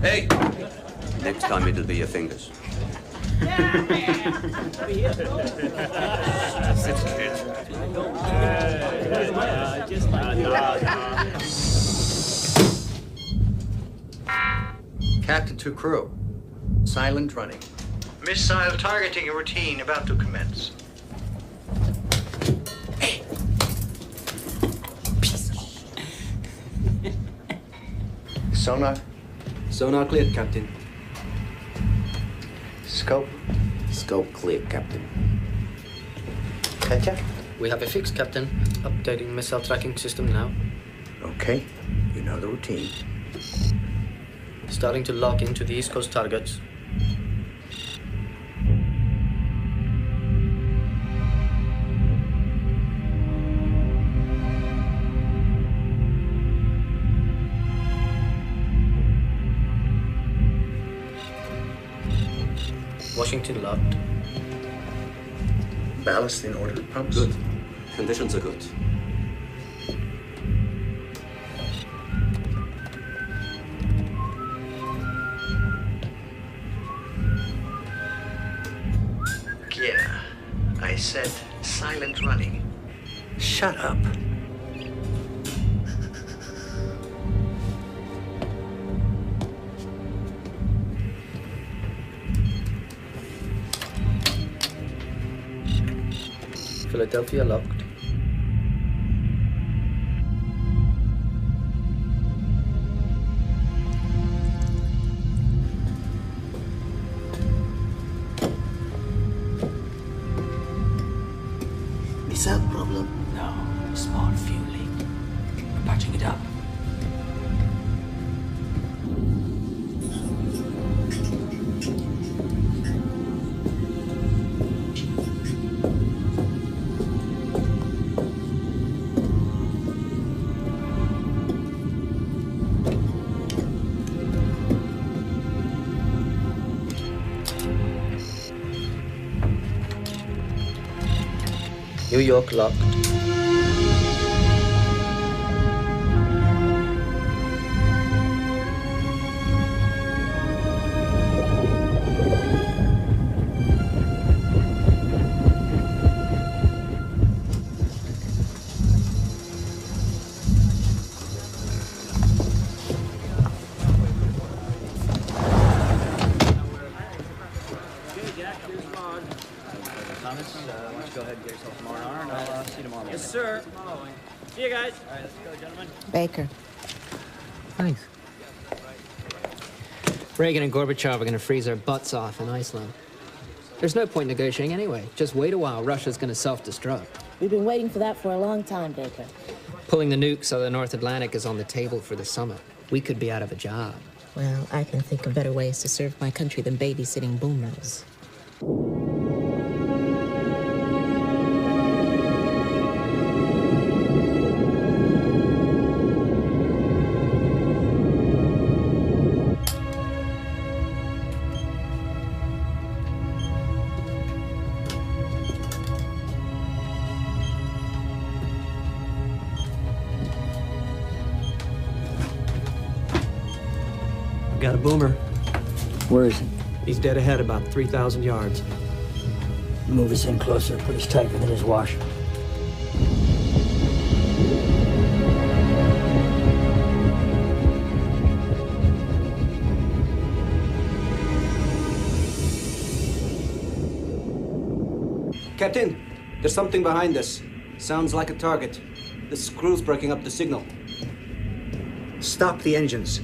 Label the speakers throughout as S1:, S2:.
S1: Hey! Next time it'll be your fingers.
S2: Captain to crew. Silent running. Missile targeting routine about to commence. Sonar.
S3: Sonar cleared, Captain.
S2: Scope.
S1: Scope clear, Captain.
S2: Petya.
S4: We have a fix, Captain. Updating missile tracking system now.
S2: Okay. You know the routine.
S4: Starting to lock into the East Coast targets. Washington locked.
S2: Ballast in order, pumps.
S1: Good. Conditions are good.
S2: Yeah. I said silent running. Shut up.
S4: Philadelphia locked.
S5: Missile problem?
S6: No, small fuel leak. We're patching it up.
S4: New York locked.
S7: Yes, sir. See you guys. All right, let's go, gentlemen.
S8: Baker.
S9: Thanks. Reagan and Gorbachev are going to freeze our butts off in Iceland. There's no point negotiating anyway. Just wait a while. Russia's going to self-destruct.
S8: We've been waiting for that for a long time, Baker.
S9: Pulling the nukes out of the North Atlantic is on the table for the summit. We could be out of a job.
S8: Well, I can think of better ways to serve my country than babysitting boomers.
S3: Got a boomer.
S6: Where is he?
S3: He's dead ahead about 3,000 yards.
S6: Move us in closer. Put us tight within his wash.
S3: Captain, there's something behind us. Sounds like a target. The screw's breaking up the signal.
S2: Stop the engines.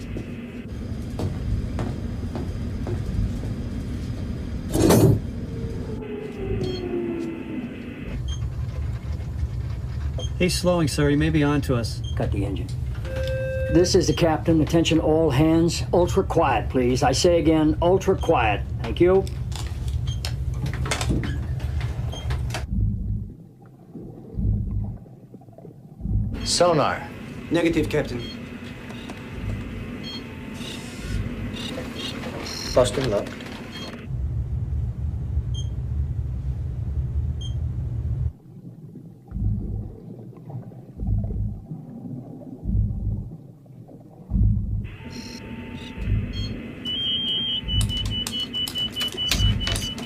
S7: He's slowing, sir. He may be on to us.
S6: Cut the engine. This is the captain. Attention all hands. Ultra quiet, please. I say again, ultra quiet. Thank you.
S2: Sonar.
S3: Negative, Captain.
S4: Boston locked.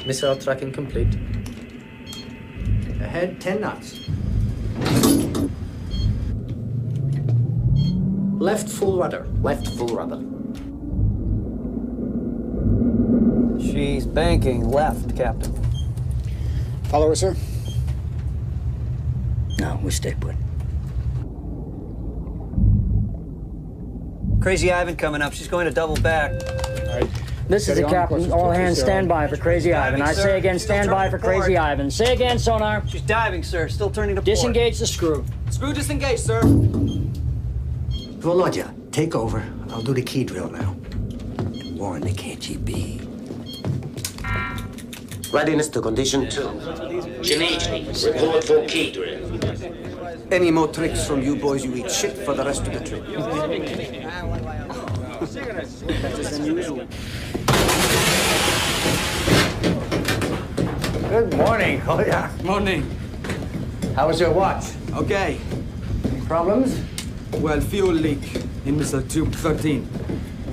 S4: Missile tracking complete.
S2: Ahead 10 knots.
S5: Left full rudder. Left full rudder.
S10: She's banking left, Captain.
S6: Follow her, sir? No, we stay put.
S10: Crazy Ivan coming up. She's going to double back.
S6: This is the captain. All hands stand by for Crazy Ivan. I say again, stand by for Crazy Ivan. Say again, sonar.
S10: She's diving, sir. Still turning to port.
S6: Disengage the screw.
S3: Screw disengaged, sir.
S2: Volodya, take over. I'll do the key drill now. And warn the KGB.
S5: Readiness to condition 2. Report for key drill.
S3: Any more tricks from you boys, you eat shit for the rest of the trip. That is unusual.
S2: Good morning. Oh, yeah.
S3: Morning.
S2: How was your watch?
S3: Okay.
S2: Any problems?
S3: Well, fuel leak in missile tube 13.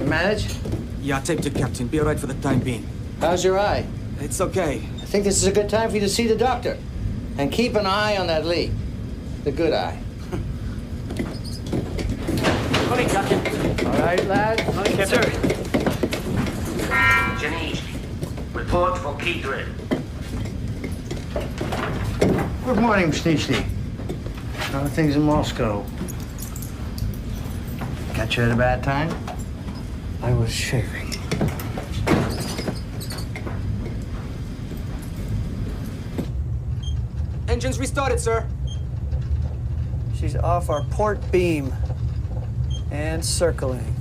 S2: Manage?
S3: Yeah, taped it, Captain. Be all right for the time being.
S2: How's your eye?
S3: It's okay.
S2: I think this is a good time for you to see the doctor. And keep an eye on that leak. The good eye.
S3: Morning, Captain.
S2: All right, lad?
S3: Morning, Captain. Sir.
S5: Report for key drill.
S2: Good morning, Snitchy. How are things in Moscow? Got you at a bad time? I was shaving.
S3: Engines restarted, sir.
S10: She's off our port beam and circling.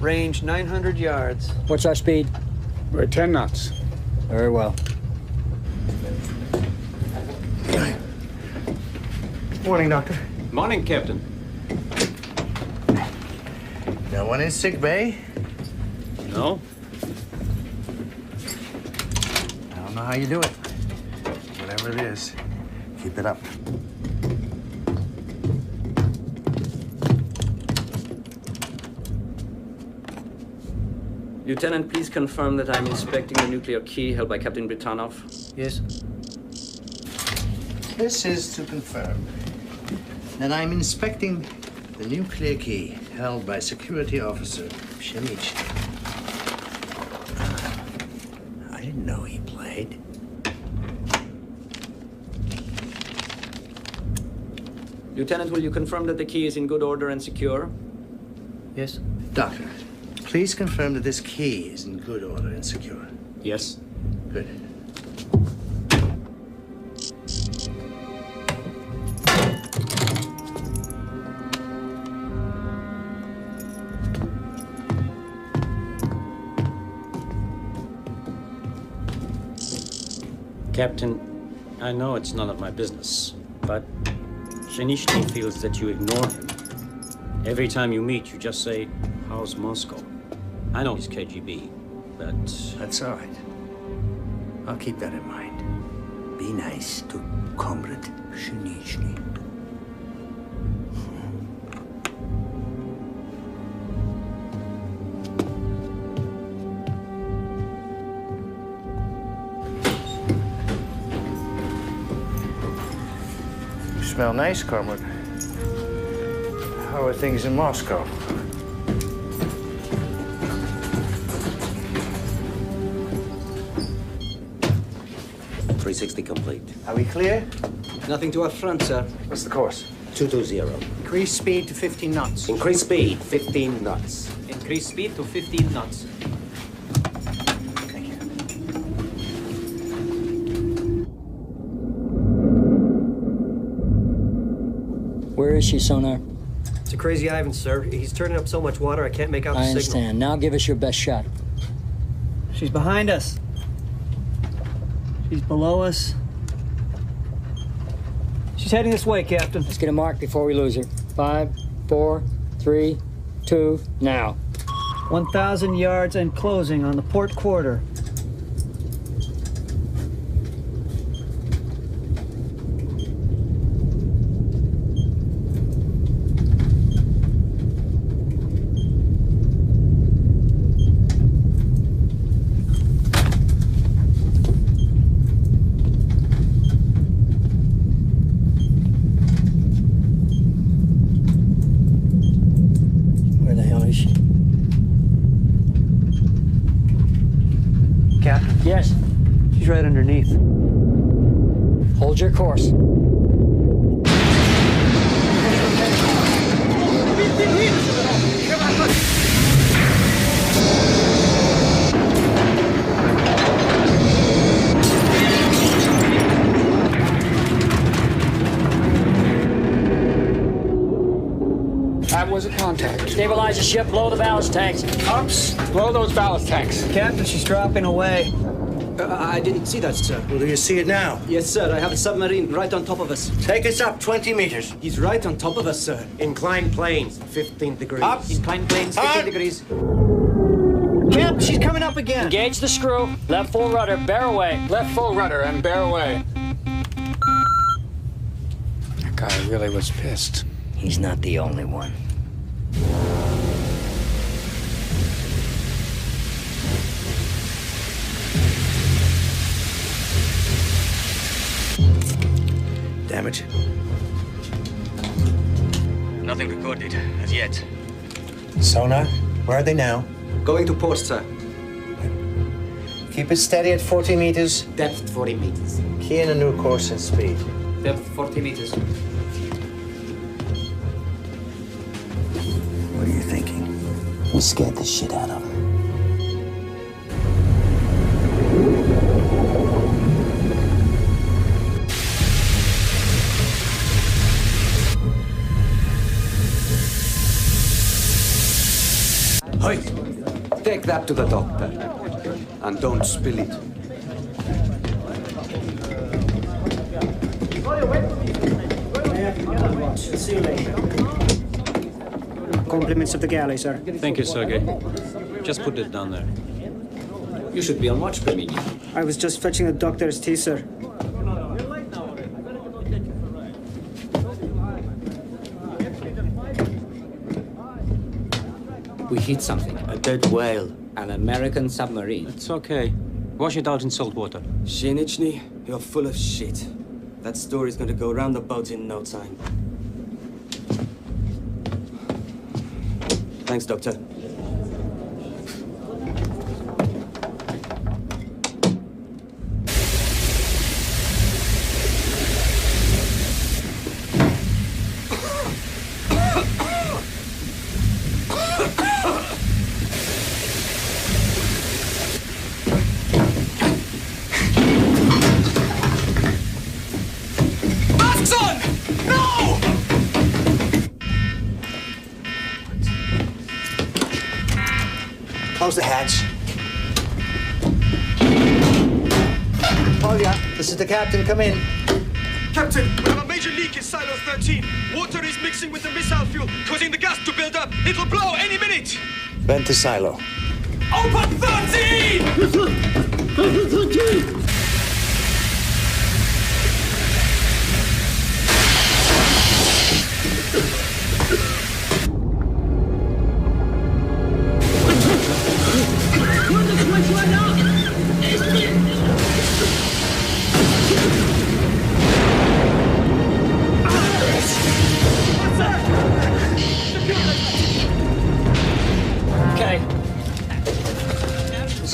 S10: Range 900 yards.
S6: What's our speed?
S11: We're 10 knots.
S6: Very well.
S2: Morning, Doctor.
S11: Morning, Captain.
S2: No one in sick bay?
S11: No?
S2: I don't know how you do it. Whatever it is, keep it up.
S12: Lieutenant, please confirm that I'm inspecting the nuclear key held by Captain Britanov.
S4: Yes.
S2: This is to confirm that I'm inspecting the nuclear key held by Security Officer Pshenichny. I didn't know he played.
S12: Lieutenant, will you confirm that the key is in good order and secure?
S4: Yes.
S2: Doctor, please confirm that this key is in good order and secure.
S11: Yes.
S2: Good.
S11: Captain, I know it's none of my business, but Pshenichny feels that you ignore him. Every time you meet, you just say, "How's Moscow?" I know he's KGB, but...
S2: That's all right. I'll keep that in mind. Be nice to Comrade Pshenichny. You smell nice, Comrade. How are things in Moscow?
S1: .360 complete.
S2: Are we clear?
S3: Nothing to our front, sir.
S2: What's the course?
S1: 220.
S2: Increase speed to 15 knots.
S1: Increase speed, 15 knots.
S4: Increase speed to 15 knots.
S2: Thank you.
S6: Where is she, sonar?
S10: It's a Crazy Ivan, sir. He's turning up so much water I can't make out the
S6: I
S10: signal.
S6: understand. Now give us your best shot.
S10: She's behind us. She's below us. She's heading this way, Captain.
S6: Let's get a mark before we lose her. 5, 4, 3, 2, now.
S10: 1,000 yards and closing on the port quarter. Captain.
S6: Yes.
S10: She's right underneath.
S6: Hold your course.
S13: That was a contact.
S6: Stabilize the ship, blow the ballast tanks.
S13: Ups, blow those ballast tanks.
S10: Captain, she's dropping away.
S3: I didn't see that, sir.
S2: Well, do you see it now?
S3: Yes, sir. I have a submarine right on top of us.
S2: Take us up 20 meters.
S3: He's right on top of us, sir.
S1: Inclined planes, 15 degrees.
S3: Up. Inclined planes, 15 degrees.
S10: Captain, she's coming up again.
S6: Engage the screw. Left full rudder, bear away.
S13: Left full rudder and bear away. That guy really was pissed.
S6: He's not the only one.
S2: Damage?
S14: Nothing recorded as yet.
S2: Sonar? Where are they now?
S3: Going to port, sir.
S2: Keep it steady at 40 meters.
S1: Depth 40 meters.
S2: Key in a new course and speed.
S3: Depth 40 meters.
S2: What are you thinking?
S1: We scared the shit out of him.
S3: Hey, take that to the doctor. And don't spill it.
S10: See you later. Compliments of the galley, sir.
S11: Thank you, Sergey. Just put it down there.
S12: You should be on watch, Permini.
S10: I was just fetching the doctor's tea, sir.
S12: We hit something.
S3: A dead whale.
S12: An American submarine.
S11: It's okay. Wash it out in salt water.
S15: Shinichny, you're full of shit. That story's gonna go round the boat in no time. Thanks, Doctor.
S2: Close the hatch. Oh, yeah. This is the captain. Come in.
S16: Captain, we have a major leak in silo 13. Water is mixing with the missile fuel, causing the gas to build up. It'll blow any minute.
S2: Vent to silo.
S16: Open 13! Open 13!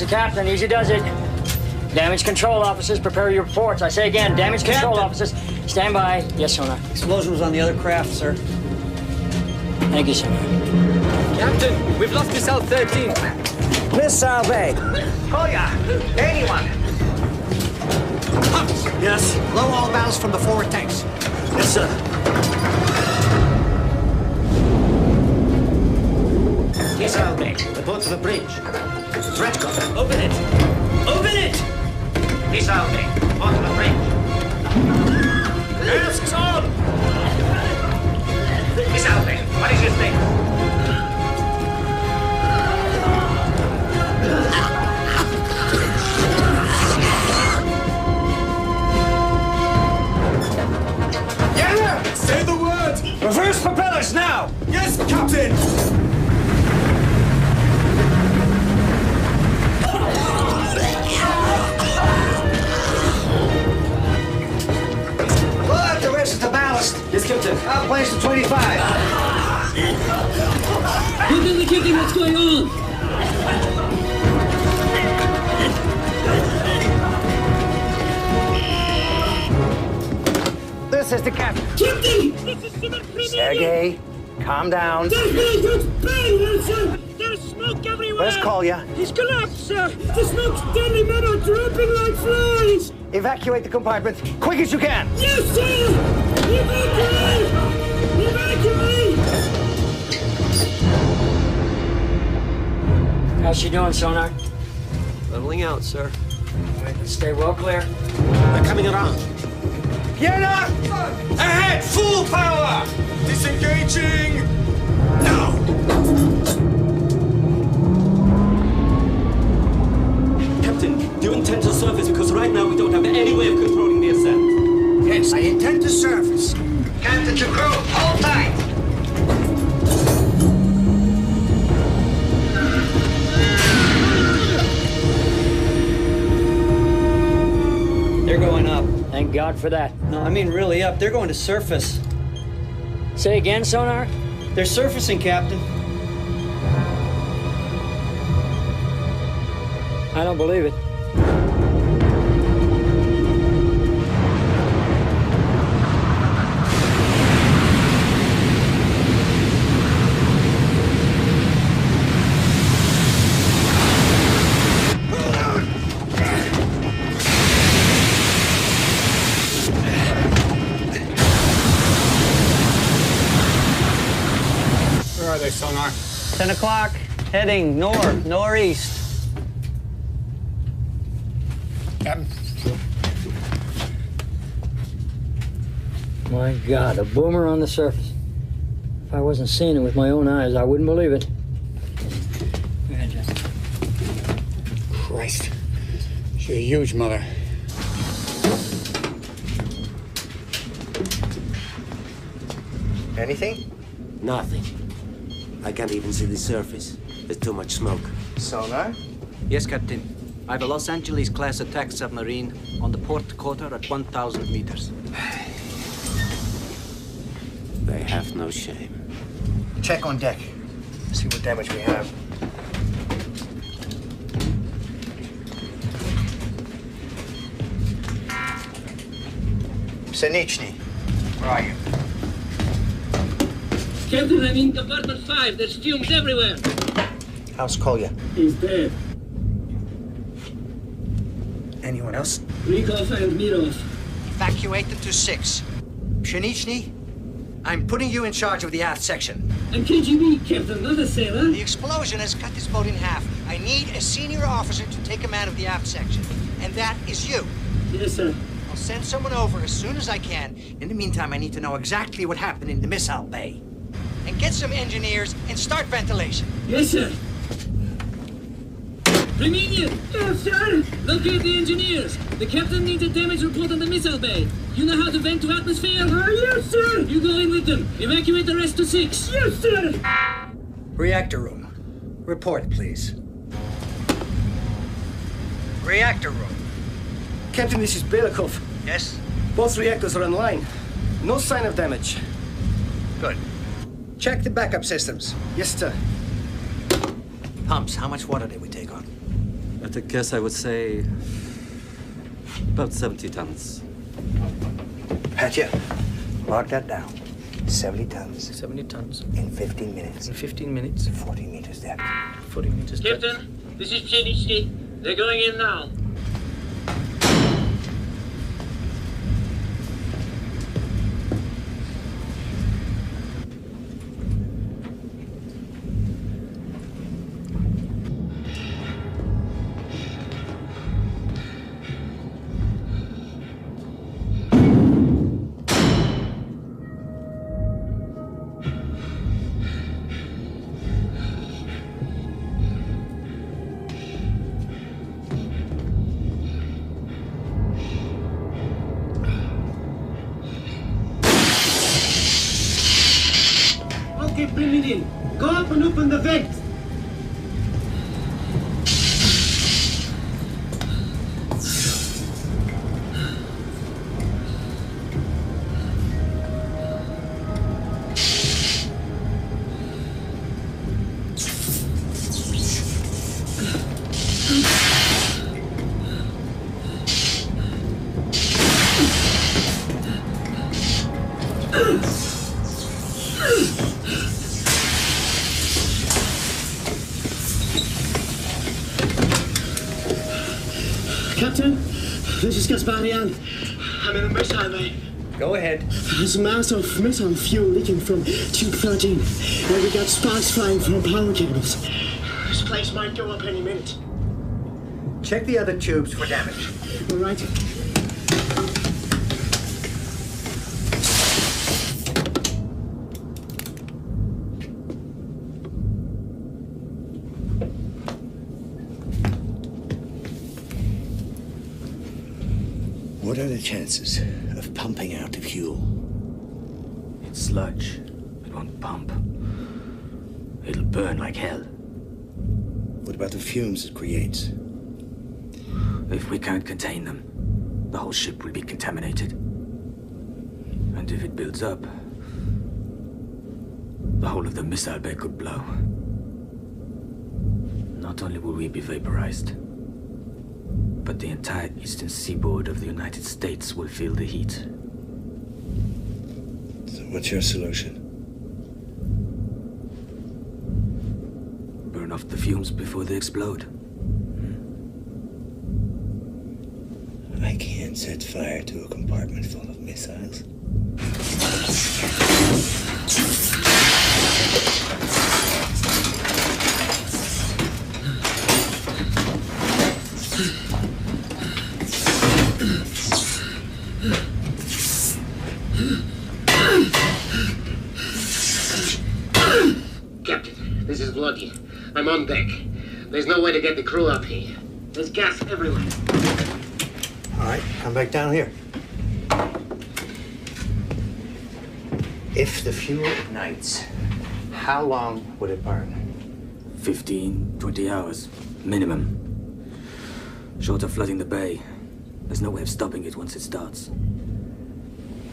S6: Captain, easy does it. Damage control officers, prepare your reports. I say again, damage control officers, stand by. Yes, sonar.
S10: Explosion was on the other craft, sir.
S6: Thank you, sonar.
S12: Captain, we've lost missile 13.
S2: Missile bay.
S17: Oh, yeah. Anyone?
S2: Yes.
S17: Blow all ballast from the forward tanks.
S2: Yes, sir.
S17: Missile bay. Report to the bridge. Stretch gun. Open it. Open it! Missile bay. Report to the bridge. Masks on! Missile bay. What is your status?
S16: Yeah! Say the word!
S2: Reverse propellers now!
S16: Yes, Captain!
S2: Pull out the rest of the ballast.
S3: Yes, Captain.
S2: I'll place to 25.
S18: Who did the kicking? What's going on?
S2: the captain.
S7: Captain!
S2: Sergei, calm down.
S7: There's pain, sir. There's smoke everywhere.
S2: Where's Kolya?
S7: He's collapsed, sir. The smoke's deadly. Men are dropping like flies.
S2: Evacuate the compartment, quick as you can.
S7: Yes, sir. Evacuate! Evacuate!
S6: How's she doing, sonar?
S3: Leveling out, sir.
S6: All right, let's stay well clear.
S1: They're coming around.
S16: Piena! Ahead! Full power! Disengaging! Now!
S1: Captain, do you intend to surface? Because right now we don't have any way of controlling the ascent.
S2: Yes, I intend to surface.
S17: Captain to crew, hold tight.
S10: They're going up.
S6: Thank God for that.
S10: No, I mean really up. They're going to surface.
S6: Say again, sonar?
S10: They're surfacing, Captain.
S6: I don't believe it.
S13: Where are they, sonar?
S10: 10 o'clock, heading northeast.
S13: Captain.
S6: My God, a boomer on the surface. If I wasn't seeing it with my own eyes, I wouldn't believe it. Go ahead, Jeff.
S13: Christ. She's a huge mother.
S2: Anything?
S1: Nothing. I can't even see the surface. There's too much smoke.
S2: Sonar?
S3: Yes, Captain. I have a Los Angeles-class attack submarine on the port quarter at 1,000 meters.
S1: They have no shame.
S2: Check on deck. See what damage we have. Senichny, where are you?
S7: Captain, I'm in compartment 5. There's fumes everywhere.
S2: How's Kolya?
S7: He's dead.
S2: Anyone else?
S7: Rykov and Mirov.
S2: Evacuate them to 6. Pshenichny, I'm putting you in charge of the aft section.
S7: I'm KGB, Captain, not a sailor.
S2: The explosion has cut this boat in half. I need a senior officer to take command of the aft section. And that is you.
S7: Yes, sir.
S2: I'll send someone over as soon as I can. In the meantime, I need to know exactly what happened in the missile bay. And get some engineers and start ventilation.
S7: Yes, sir. Reminian! Yes, sir! Locate the engineers. The captain needs a damage report on the missile bay. You know how to vent to atmosphere? Yes, sir! You go in with them. Evacuate the rest to 6. Yes, sir!
S2: Reactor room. Report, please. Reactor room.
S3: Captain, this is Belikov.
S2: Yes?
S3: Both reactors are online. No sign of damage.
S2: Good. Check the backup systems.
S3: Yes, sir.
S2: Pumps, how much water did we take on?
S1: At a guess, I would say about 70 tons.
S2: Patcha, mark that down. 70 tons.
S4: 70 tons.
S2: In 15 minutes.
S4: In 15 minutes.
S2: 40 meters depth.
S4: 40 meters depth.
S7: Captain, this is Chenichny. They're going in now. Okay, bring it in. Go up and open the vent. Captain, this is Gasparian. I'm in a missile bay.
S2: Go ahead.
S7: There's a mass of missile fuel leaking from Tube 13. And we got sparks flying from power cables. This place might go up any minute.
S2: Check the other tubes for damage.
S7: All right.
S18: What are the chances of pumping out the fuel?
S14: It's sludge. It won't pump. It'll burn like hell.
S18: What about the fumes it creates?
S14: If we can't contain them, the whole ship will be contaminated. And if it builds up, the whole of the missile bay could blow. Not only will we be vaporized, but the entire eastern seaboard of the United States will feel the heat.
S18: So what's your solution?
S14: Burn off the fumes before they explode.
S18: I can't set fire to a compartment full of missiles.
S17: Captain, this is Bloody. I'm on deck. There's no way to get the crew up here. There's gas everywhere.
S2: All right, come back down here. If the fuel ignites, how long would it burn?
S14: 15, 20 hours, minimum. Short of flooding the bay, there's no way of stopping it once it starts.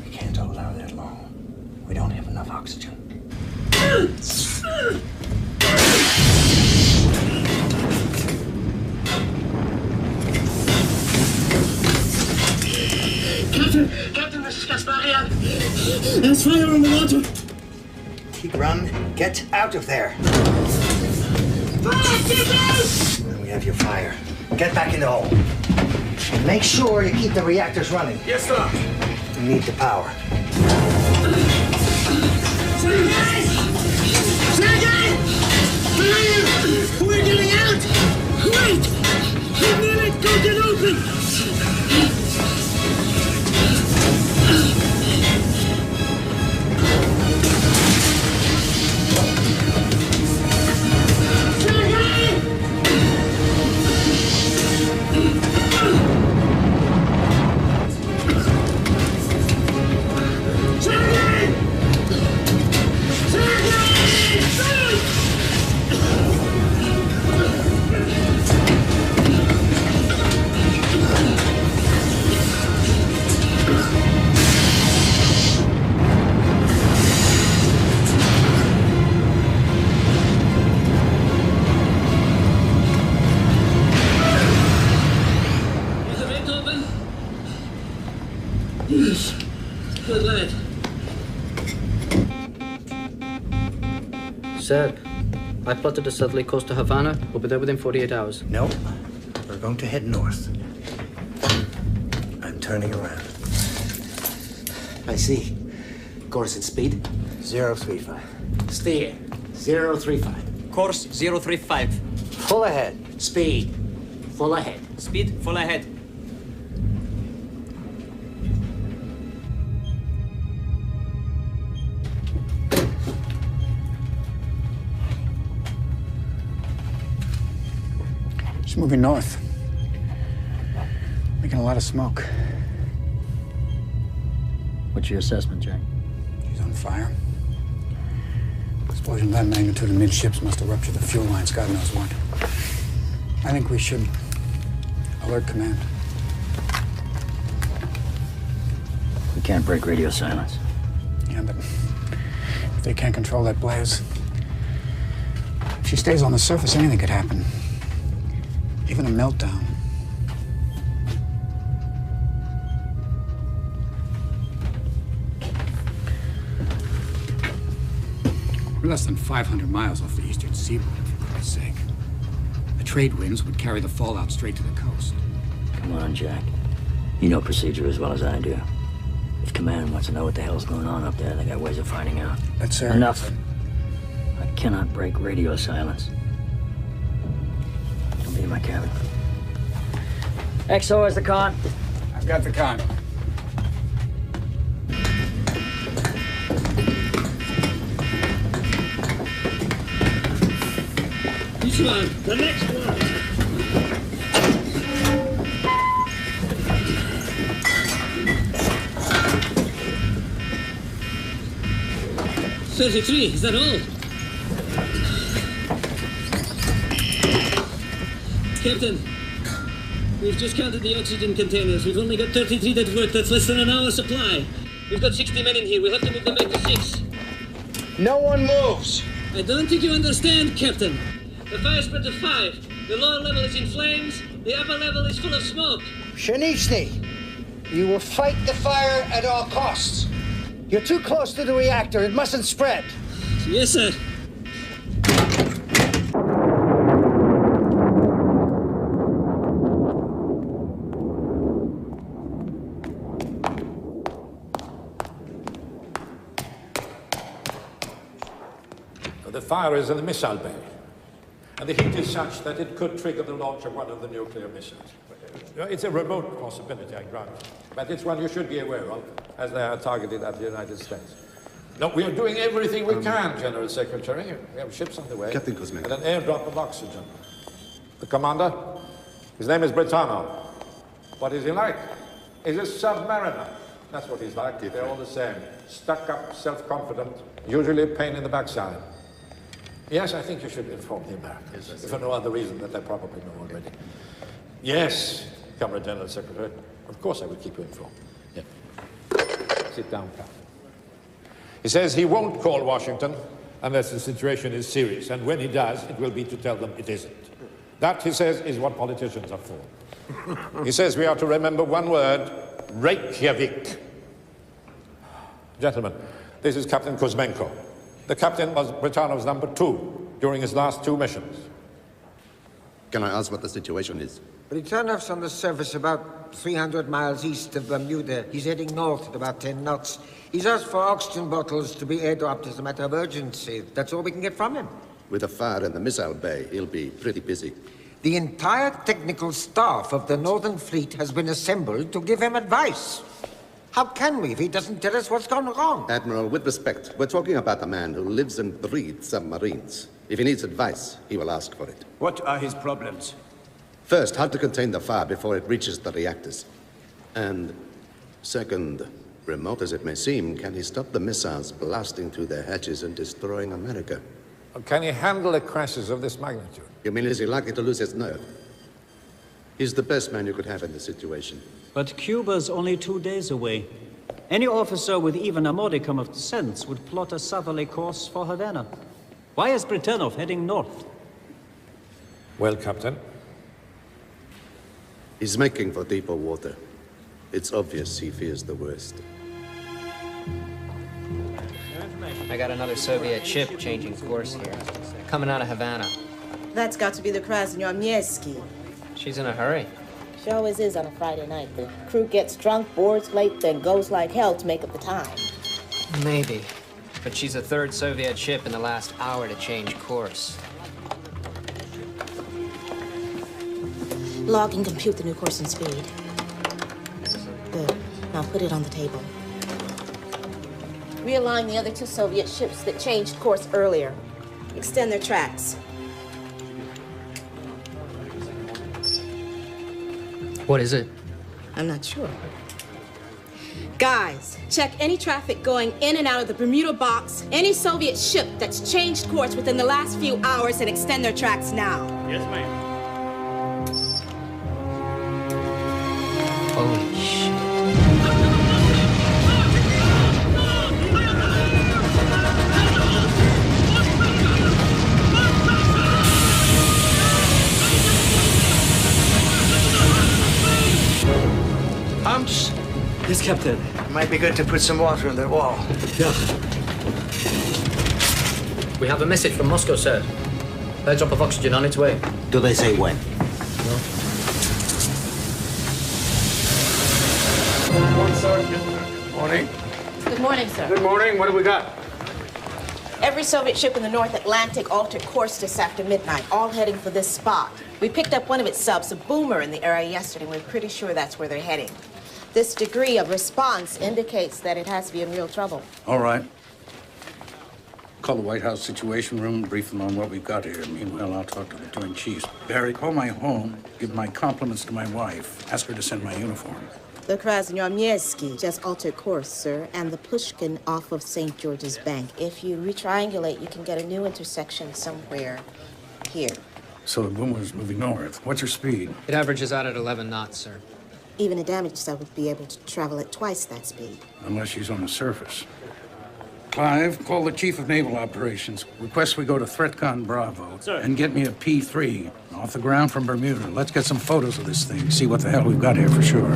S2: We can't hold out that long. We don't have enough oxygen.
S7: Captain, this is Gasparian. There's fire on the water.
S2: Run, get out of there. Fire, we have your fire. Get back in the hole. And make sure you keep the reactors running.
S16: Yes, sir.
S2: We need the power.
S7: We're getting out! Wait! The minute go get open! Good lad.
S4: Sir, I plotted a southerly course to Havana. We'll be there within 48 hours.
S2: No, we're going to head north. I'm turning around.
S17: I see. Course and speed?
S2: 035.
S17: Steer. 035.
S3: Course 035.
S2: Full ahead.
S17: Speed. Full ahead.
S3: Speed full ahead.
S13: It's moving north. Making a lot of smoke.
S6: What's your assessment, Jack?
S13: He's on fire. Explosion of that magnitude in midships must have ruptured the fuel lines, God knows what. I think we should alert command.
S6: We can't break radio silence.
S13: Yeah, but if they can't control that blaze, if she stays on the surface, anything could happen. Even a meltdown. We're less than 500 miles off the eastern seaboard, for Christ's sake. The trade winds would carry the fallout straight to the coast.
S6: Come on, Jack. You know procedure as well as I do. If command wants to know what the hell's going on up there, they got ways of finding out.
S13: That's sir.
S6: Enough. I cannot break radio silence. I'll be in my cabin. XO has the con.
S13: I've got the con.
S7: This one, the next one. $33, is that all? Captain, we've just counted the oxygen containers. We've only got 33 that work. That's less than an hour's supply. We've got 60 men in here. We'll have to move them back to 6.
S2: No one moves.
S7: I don't think you understand, Captain. The fire spread to 5. The lower level is in flames. The upper level is full of smoke.
S2: Shanichny, you will fight the fire at all costs. You're too close to the reactor. It mustn't spread.
S7: Yes, sir.
S19: The fire is in the missile bay, and the heat is such that it could trigger the launch of one of the nuclear missiles. It's a remote possibility, I grant, but it's one you should be aware of, as they are targeted at the United States. No, we are doing everything we can, General Secretary. We have ships on the way.
S20: Captain Kuzmenko.
S19: And an airdrop of oxygen. The commander, his name is Britanno. What is he like? He's a submariner. That's what he's like. They're all the same. Stuck up, self-confident, usually a pain in the backside. Yes, I think you should inform him that, if for no other reason that they probably know already. Yes, Comrade General Secretary. Of course I will keep you informed. Yeah. Sit down, Captain. He says he won't call Washington unless the situation is serious, and when he does, it will be to tell them it isn't. That, he says, is what politicians are for. He says we are to remember one word, Reykjavik. Gentlemen, this is Captain Kuzmenko. The captain was Britanno's number 2 during his last 2 missions.
S20: Can I ask what the situation is?
S2: Britanno's on the surface about 300 miles east of Bermuda. He's heading north at about 10 knots. He's asked for oxygen bottles to be airdropped as a matter of urgency. That's all we can get from him.
S20: With a fire in the missile bay, he'll be pretty busy.
S2: The entire technical staff of the Northern Fleet has been assembled to give him advice. How can we if he doesn't tell us what's gone wrong?
S20: Admiral, with respect, we're talking about a man who lives and breathes submarines. If he needs advice, he will ask for it.
S18: What are his problems?
S20: First, how to contain the fire before it reaches the reactors. And second, remote as it may seem, can he stop the missiles blasting through their hatches and destroying America?
S19: Can he handle a crisis of this magnitude?
S20: You mean, is he likely to lose his nerve? He's the best man you could have in this situation.
S10: But Cuba's only 2 days away. Any officer with even a modicum of sense would plot a southerly course for Havana. Why is Britanno heading north?
S19: Well, Captain?
S20: He's making for deeper water. It's obvious he fears the worst.
S9: I got another Soviet ship changing course here. Coming out of Havana.
S21: That's got to be the Krasnoyarmieski.
S9: She's in a hurry.
S21: She always is on a Friday night. The crew gets drunk, boards late, then goes like hell to make up the time.
S9: Maybe. But she's the 3rd Soviet ship in the last hour to change course.
S21: Log and compute the new course and speed. Good. Now put it on the table. Realign the other 2 Soviet ships that changed course earlier. Extend their tracks.
S9: What is it?
S21: I'm not sure. Guys, check any traffic going in and out of the Bermuda box, any Soviet ship that's changed course within the last few hours, and extend their tracks now.
S18: Yes, ma'am.
S9: Holy shit.
S2: Pumps?
S3: Yes, Captain.
S2: Might be good to put some water in the wall.
S3: Yeah.
S4: We have a message from Moscow, sir. Airdrop of oxygen on its way.
S14: Do they say when?
S4: No.
S8: Sergeant.
S22: Morning.
S21: Good morning, sir.
S22: Good morning. What have we got?
S21: Every Soviet ship in the North Atlantic altered course just after midnight, all heading for this spot. We picked up one of its subs, a boomer, in the area yesterday. We're pretty sure that's where they're heading. This degree of response indicates that it has to be in real trouble.
S22: All right. Call the White House Situation Room, brief them on what we've got here. Meanwhile, I'll talk to the Joint Chiefs. Barry, call my home, give my compliments to my wife, ask her to send my uniform.
S21: The Krasnoyarmieski just altered course, sir, and the Pushkin off of St. George's Bank. If you retriangulate, you can get a new intersection somewhere here.
S22: So the boomer's moving north. What's her speed?
S9: It averages out at 11 knots, sir.
S21: Even a damaged sub would be able to travel at twice that speed.
S22: Unless she's on the surface. Clive, call the Chief of Naval Operations. Request we go to ThreatCon Bravo. Sir. And get me a P-3 off the ground from Bermuda. Let's get some photos of this thing, see what the hell we've got here for sure.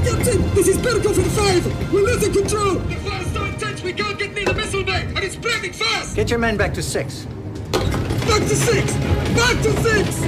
S16: Captain, this is Berkov in 5. We're losing control. The fire's so intense we can't get near the missile bay, and it's spreading fast.
S3: Get your men back to 6.
S16: Back to 6! Back to 6!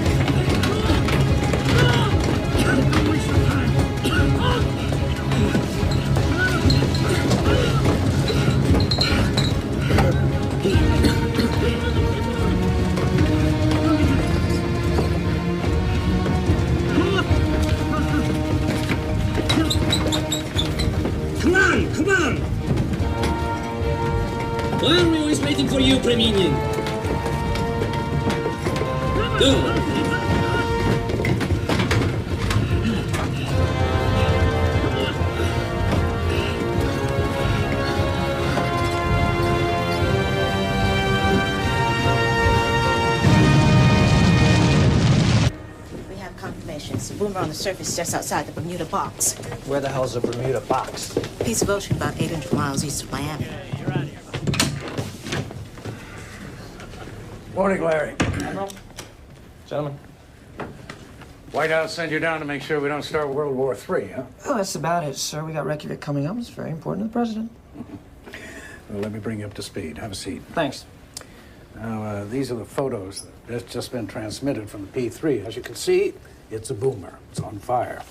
S7: Come on! Why are we always waiting for you, Preminian? Go!
S21: We have confirmation. It's a boomer on the surface just outside the Bermuda box.
S3: Where the hell's the Bermuda box?
S21: Piece of ocean about 800 miles east of Miami.
S22: Morning, Larry.
S3: Gentlemen.
S22: White House sent you down to make sure we don't start World War III, huh?
S3: Oh, that's about it, sir. We got Reykjavik coming up. It's very important to the president.
S22: Well, let me bring you up to speed. Have a seat.
S3: Thanks.
S22: Now, these are the photos that's just been transmitted from the P-3. As you can see, it's a boomer. It's on fire.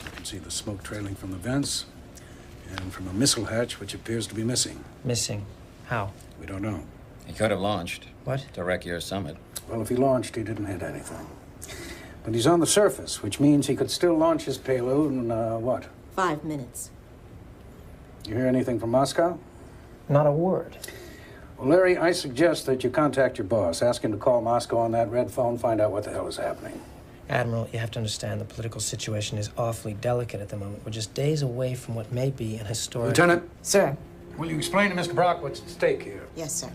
S22: You can see the smoke trailing from the vents and from a missile hatch, which appears to be missing.
S3: Missing? How?
S22: We don't know.
S23: He could have launched.
S3: What?
S23: To wreck your summit.
S22: Well, if he launched, he didn't hit anything. But he's on the surface, which means he could still launch his payload in, what?
S21: 5 minutes.
S22: You hear anything from Moscow?
S3: Not a word.
S22: Well, Larry, I suggest that you contact your boss. Ask him to call Moscow on that red phone, find out what the hell is happening.
S3: Admiral, you have to understand the political situation is awfully delicate at the moment. We're just days away from what may be an historic...
S22: Lieutenant?
S21: Sir.
S22: Will you explain to Mr. Brock what's at stake here?
S21: Yes, sir.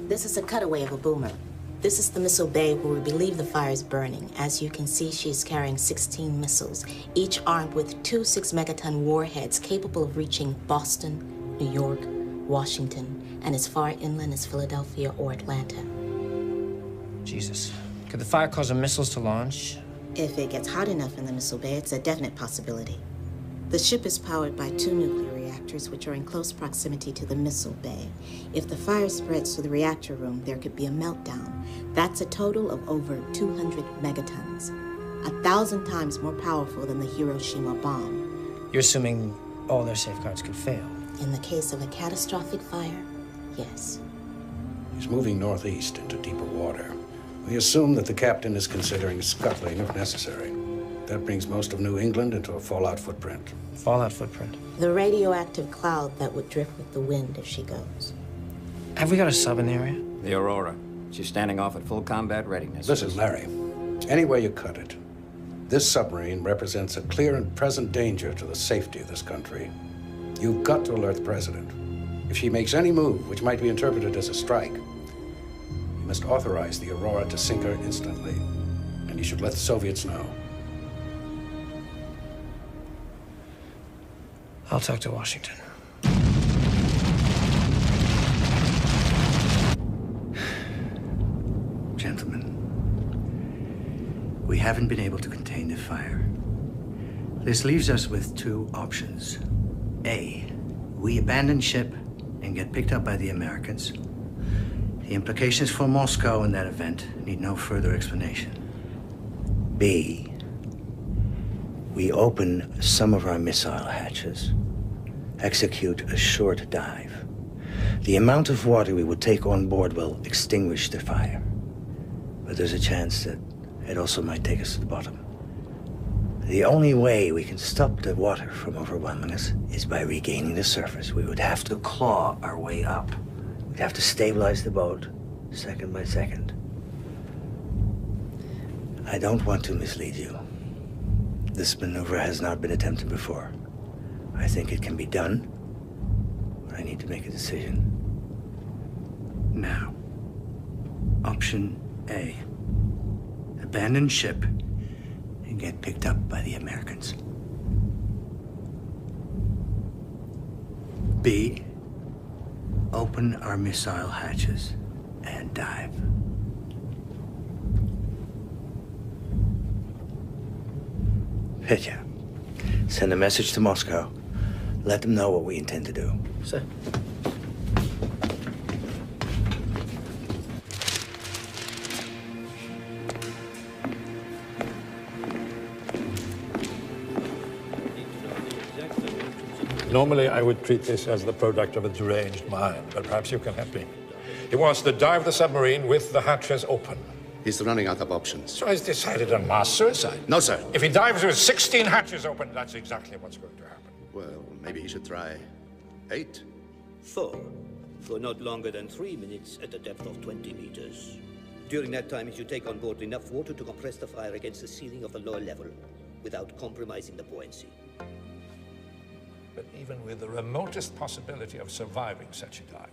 S21: This is a cutaway of a boomer. This is the missile bay where we believe the fire is burning. As you can see, she is carrying 16 missiles, each armed with 2 6-megaton warheads capable of reaching Boston, New York, Washington, and as far inland as Philadelphia or Atlanta.
S3: Jesus. Could the fire cause the missiles to launch?
S21: If it gets hot enough in the missile bay, it's a definite possibility. The ship is powered by 2 nuclear reactors, which are in close proximity to the missile bay. If the fire spreads to the reactor room, there could be a meltdown. That's a total of over 200 megatons, 1,000 times more powerful than the Hiroshima bomb.
S3: You're assuming all their safeguards could fail?
S21: In the case of a catastrophic fire, yes.
S22: He's moving northeast into deeper water. We assume that the captain is considering scuttling if necessary. That brings most of New England into a fallout footprint.
S3: Fallout footprint?
S21: The radioactive cloud that would drift with the wind if she goes.
S3: Have we got a sub in the area?
S23: The Aurora. She's standing off at full combat readiness.
S22: Listen, Larry, any way you cut it, this submarine represents a clear and present danger to the safety of this country. You've got to alert the president. If she makes any move which might be interpreted as a strike, you must authorize the Aurora to sink her instantly. And you should let the Soviets know.
S3: I'll talk to Washington.
S18: Gentlemen, we haven't been able to contain the fire. This leaves us with 2 options. A, we abandon ship and get picked up by the Americans. The implications for Moscow in that event need no further explanation. B, we open some of our missile hatches, execute a short dive. The amount of water we would take on board will extinguish the fire, but there's a chance that it also might take us to the bottom. The only way we can stop the water from overwhelming us is by regaining the surface. We would have to claw our way up. We'd have to stabilize the boat second by second. I don't want to mislead you. This maneuver has not been attempted before. I think it can be done, but I need to make a decision. Now, option A. Abandon ship and get picked up by the Americans. B. Open our missile hatches and dive. Petya, send a message to Moscow. Let them know what we intend to do.
S4: Sir.
S19: Normally, I would treat this as the product of a deranged mind, but perhaps you can help me. He wants to dive the submarine with the hatches open.
S20: He's running out of options.
S19: So he's decided on mass suicide?
S20: No, sir.
S19: If he dives with 16 hatches open, that's exactly what's going to happen.
S20: Well, maybe he should try 8.
S5: 4. For not longer than 3 minutes at a depth of 20 meters. During that time, he should take on board enough water to compress the fire against the ceiling of the lower level without compromising the buoyancy.
S19: But even with the remotest possibility of surviving such a dive,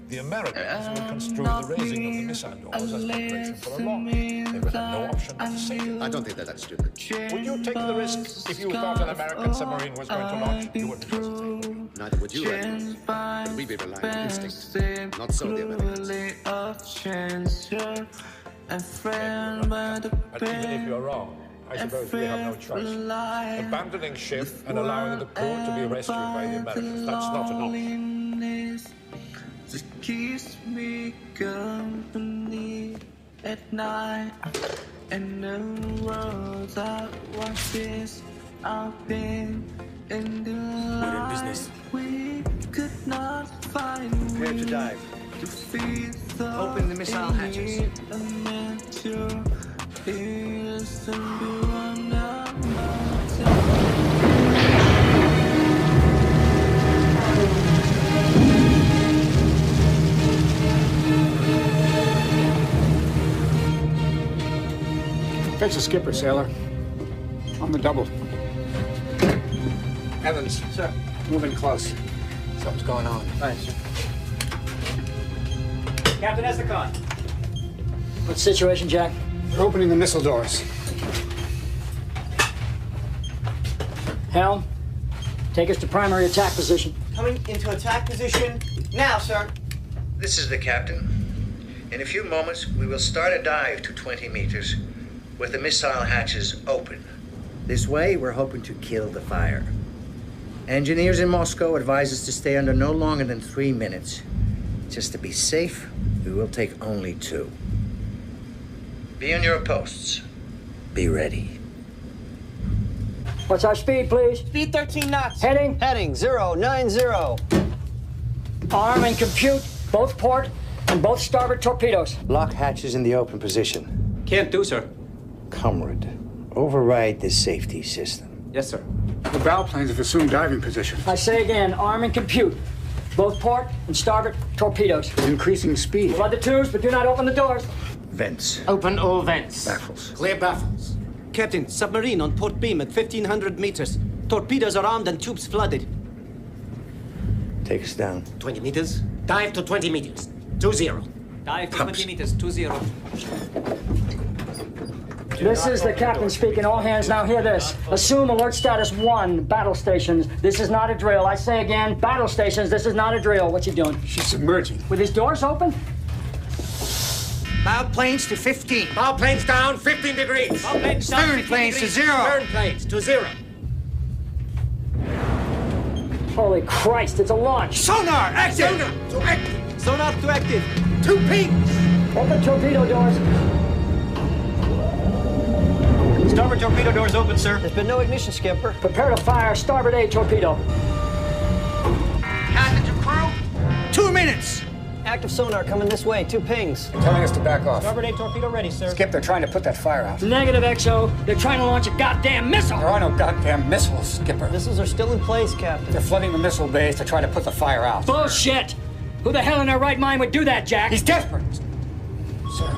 S19: the Americans would construe the raising of the missile doors as preparation for a launch. They would have no option but to sink it.
S20: I don't think that that's stupid.
S19: Would you take the risk if you thought an American submarine was going to launch? You wouldn't hesitate.
S20: Neither would you, Edmonds. But we'd be relying on instinct, not so the Americans.
S19: But even if you're wrong, I suppose we have no choice. Abandoning ship and allowing the crew to be rescued by the Americans, that's not an option.
S8: Just keeps me company at night. And the world I watch this, I've been in the light.
S15: We're in business.
S8: We could not find
S18: Prepare to dive.
S8: To feed the
S18: Open the missile hatches.
S13: Fetch the skipper, sailor. On the double. Evans.
S3: Sir.
S13: Moving close. Something's going on.
S3: Right, sir. Captain Esticon.
S6: What's the situation, Jack?
S13: We're opening the missile doors.
S6: Helm, take us to primary attack position.
S11: Coming into attack position now, sir.
S18: This is the captain. In a few moments, we will start a dive to 20 meters with the missile hatches open. This way, we're hoping to kill the fire. Engineers in Moscow advise us to stay under no longer than 3 minutes. Just to be safe, we will take only 2. Be on your posts. Be ready.
S6: What's our speed, please?
S11: Speed 13 knots.
S6: Heading?
S11: Heading 090.
S6: Arm and compute both port and both starboard torpedoes.
S18: Lock hatches in the open position.
S3: Can't do, sir.
S18: Comrade, override this safety system.
S3: Yes, sir.
S13: The bow planes have assumed diving position.
S6: I say again, arm and compute both port and starboard torpedoes.
S13: Increasing speed.
S6: Flood the tubes, but do not open the doors.
S18: Vents.
S17: Open all vents.
S18: Baffles.
S17: Clear baffles.
S3: Captain, submarine on port beam at 1,500 meters. Torpedoes are armed and tubes flooded.
S18: Take us down.
S17: 20 meters. Dive to 20 meters. 20.
S3: Dive to 20 meters. 20.
S6: This is the captain speaking. All hands now hear this. Assume alert status 1, battle stations. This is not a drill. I say again, battle stations, this is not a drill. What's he doing?
S13: She's submerging.
S6: With his doors open?
S18: Bow planes to 15.
S17: Bow planes down 15 degrees.
S3: Bow planes down
S18: Stern
S3: 15
S18: planes to
S3: degrees.
S18: 0.
S17: Stern planes to 0.
S6: Holy Christ, it's a launch!
S3: Sonar, active!
S2: Sonar to active!
S3: Sonar to active!
S2: 2 pings!
S6: Open torpedo doors.
S11: Starboard torpedo doors open, sir. There's been no ignition, skipper.
S6: Prepare to fire starboard A torpedo.
S2: Captain to crew?
S3: 2 minutes!
S11: Active sonar coming this way. 2 pings.
S13: They're telling us to back off.
S11: Starboard A torpedo ready, sir.
S13: Skip, they're trying to put that fire out.
S6: Negative, XO. They're trying to launch a goddamn missile!
S13: There are no goddamn missiles, Skipper.
S11: Missiles are still in place, Captain.
S13: They're flooding the missile bays to try to put the fire out.
S6: Bullshit! Who the hell in their right mind would do that, Jack?
S13: He's desperate. Sir.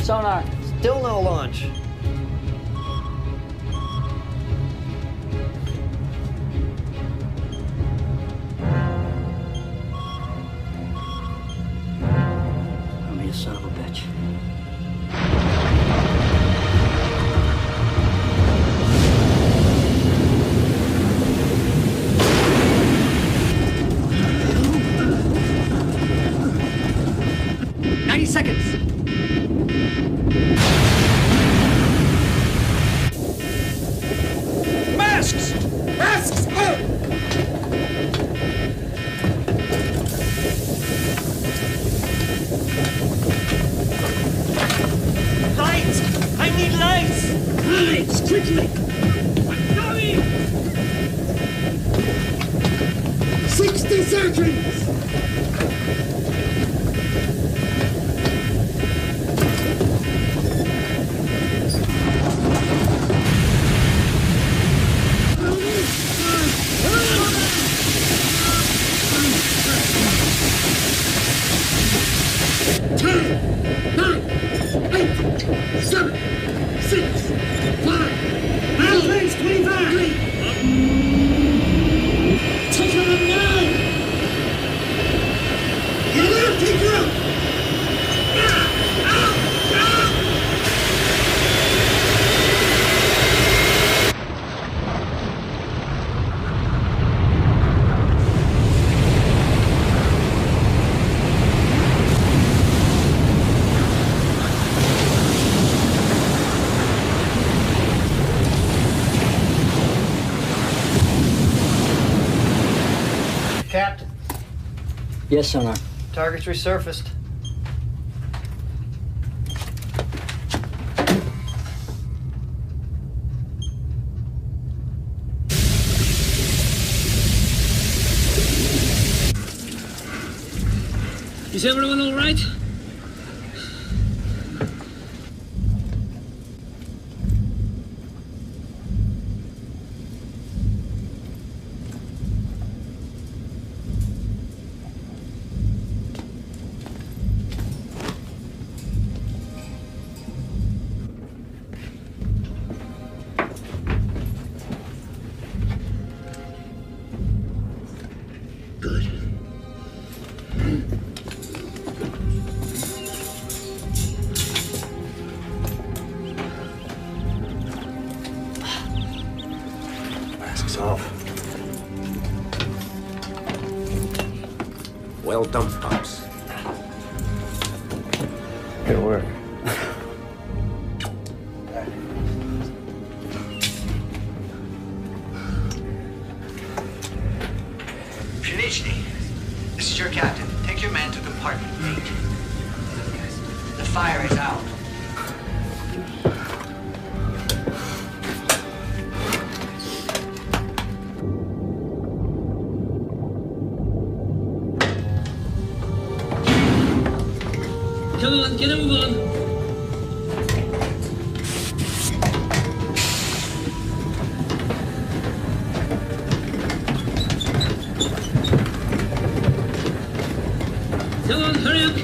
S6: Sonar.
S11: Still no launch.
S6: I'm you son of a bitch.
S13: Seconds.
S3: Masks!
S2: Masks up!
S17: Lights! I need lights!
S7: Lights, quickly! Kabhi!
S2: 60 seconds!
S11: Captain.
S6: Yes, Sonar.
S11: Target's resurfaced.
S7: Is everyone all right?
S22: Well done, Pops.
S13: Good work.
S18: Pshenichny, this is your captain. Take your man to compartment 8. The fire is out.
S7: Come on, get a move on. Come on, hurry up.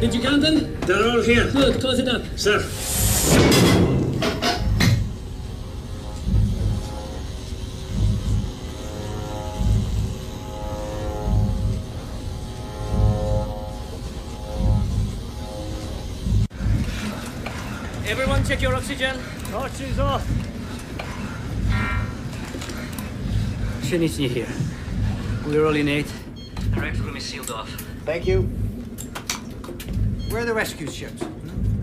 S7: Did you count them?
S17: They're all here.
S7: Good, close it up.
S17: Sir.
S7: Everyone check your oxygen.
S6: Torches off.
S1: Finishing here. We're rolling 8.
S17: The reactor room is sealed off.
S18: Thank you. Where are the rescue ships?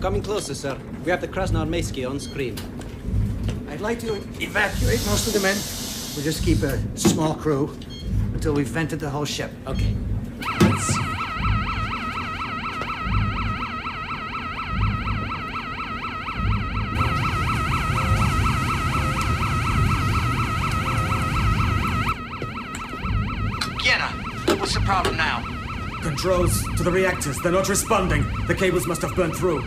S3: Coming closer, sir. We have the Krasnar Meysky on screen.
S18: I'd like to evacuate most of the men. We'll just keep a small crew until we've vented the whole ship.
S1: Okay.
S18: What's the problem now?
S16: Controls to the reactors. They're not responding. The cables must have burned through.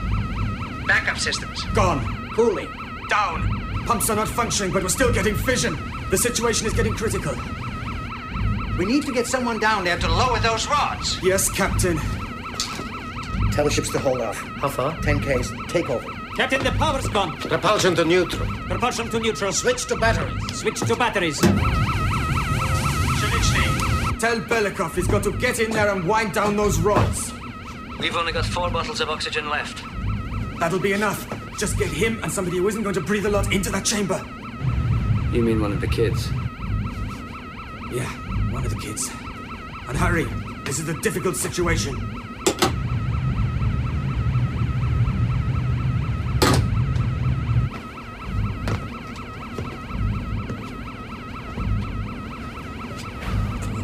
S18: Backup systems.
S16: Gone.
S18: Cooling.
S16: Down. Pumps are not functioning, but we're still getting fission. The situation is getting critical.
S18: We need to get someone down there to lower those rods.
S16: Yes, Captain.
S18: Tell the ships to hold off.
S4: How far?
S18: 10 Ks. Take over.
S1: Captain, the power's gone.
S2: Propulsion to neutral.
S1: Propulsion to neutral.
S18: Switch to batteries.
S1: Switch to batteries.
S16: Tell Belikov he's got to get in there and wind down those rods.
S17: We've only got 4 bottles of oxygen left.
S16: That'll be enough. Just get him and somebody who isn't going to breathe a lot into that chamber.
S9: You mean one of the kids?
S16: Yeah, one of the kids. And hurry. This is a difficult situation.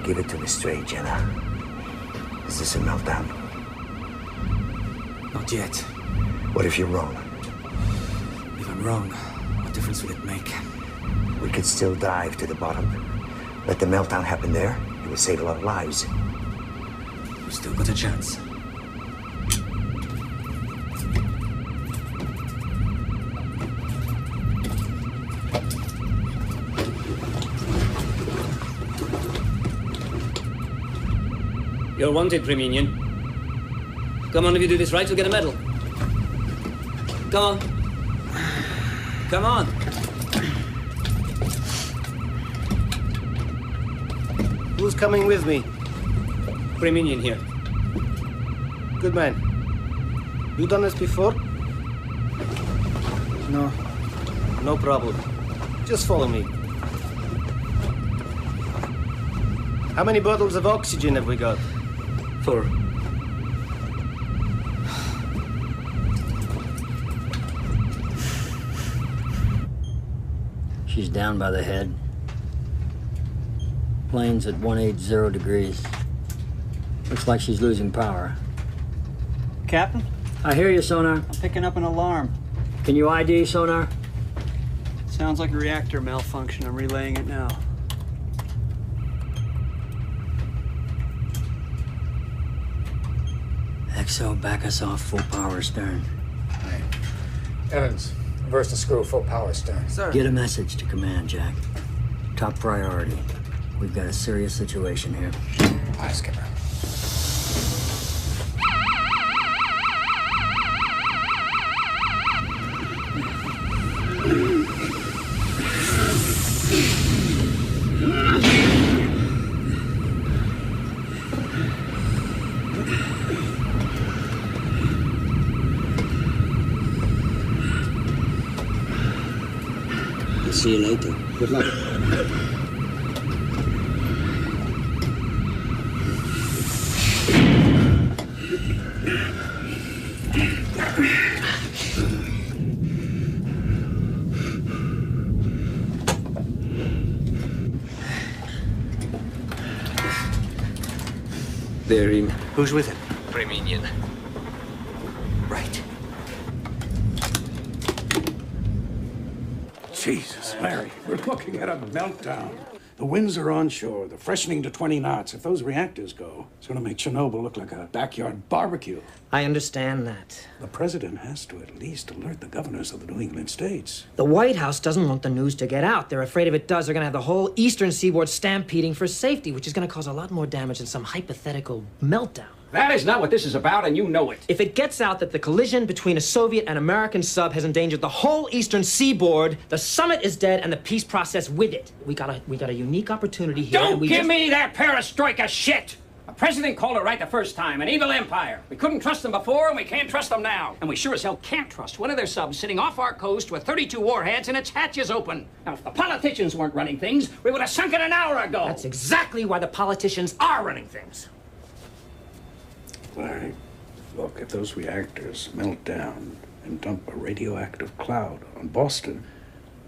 S18: Give it to me straight, Jenna. Is this a meltdown?
S16: Not yet.
S18: What if you're wrong?
S16: If I'm wrong, what difference will it make?
S18: We could still dive to the bottom. Let the meltdown happen there. It would save a lot of lives.
S16: We've still got a chance.
S1: You're wanted, Preminian. Come on, if you do this right, you'll get a medal. Come on. Come on.
S15: Who's coming with me?
S1: Preminian here.
S15: Good man. You done this before?
S18: No.
S15: No problem. Just follow me. How many bottles of oxygen have we got?
S1: 4.
S4: She's down by the head. Plane's at 180 degrees. Looks like she's losing power.
S1: Captain?
S4: I hear you, sonar.
S1: I'm picking up an alarm.
S4: Can you ID, sonar?
S1: Sounds like a reactor malfunction. I'm relaying it now.
S4: XO, back us off, full power stern.
S13: Right. Evans, reverse the screw, full power stern.
S18: Sir.
S4: Get a message to command, Jack. Top priority. We've got a serious situation here.
S13: Aye, Skipper.
S4: See you later.
S13: Good luck.
S9: They're in.
S18: Who's with him?
S9: Preminian.
S18: Right.
S22: Jesus, Larry, we're looking at a meltdown. The winds are onshore, they're freshening to 20 knots. If those reactors go, it's going to make Chernobyl look like a backyard barbecue.
S10: I understand that.
S22: The president has to at least alert the governors of the New England states.
S10: The White House doesn't want the news to get out. They're afraid if it does, they're going to have the whole eastern seaboard stampeding for safety, which is going to cause a lot more damage than some hypothetical meltdown.
S12: That is not what this is about, and you know it.
S10: If it gets out that the collision between a Soviet and American sub has endangered the whole eastern seaboard, the summit is dead and the peace process with it. We got a unique opportunity here.
S12: Don't give me that perestroika shit! president called it right the first time. An evil empire. We couldn't trust them before, and we can't trust them now. And we sure as hell can't trust one of their subs sitting off our coast with 32 warheads and its hatches open. Now, if the politicians weren't running things, we would have sunk it an hour ago.
S10: That's exactly why the politicians are running things.
S22: Larry, look, if those reactors melt down and dump a radioactive cloud on Boston,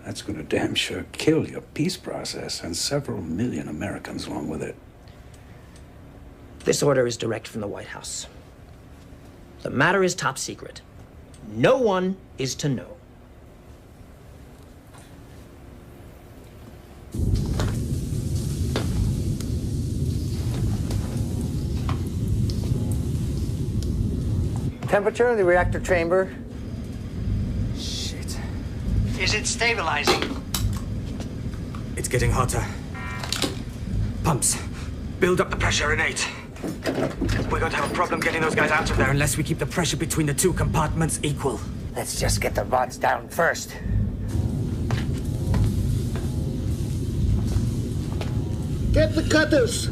S22: that's going to damn sure kill your peace process and several million Americans along with it.
S10: This order is direct from the White House. The matter is top secret. No one is to know.
S11: Temperature in the reactor chamber.
S14: Shit.
S11: Is it stabilizing?
S14: It's getting hotter. Pumps. Build up the pressure, Annette. We're going to have a problem getting those guys out of there unless we keep the pressure between the two compartments equal.
S11: Let's just get the rods down first.
S21: Get the cutters!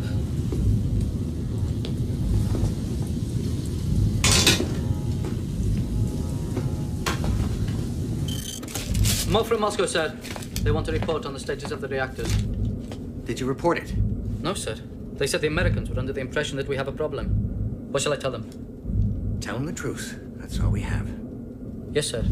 S23: Mo from Moscow, sir. They want to report on the status of the reactors.
S11: Did you report it?
S23: No, sir. They said the Americans were under the impression that we have a problem. What shall I tell them?
S11: Tell them the truth. That's all we have.
S23: Yes, sir.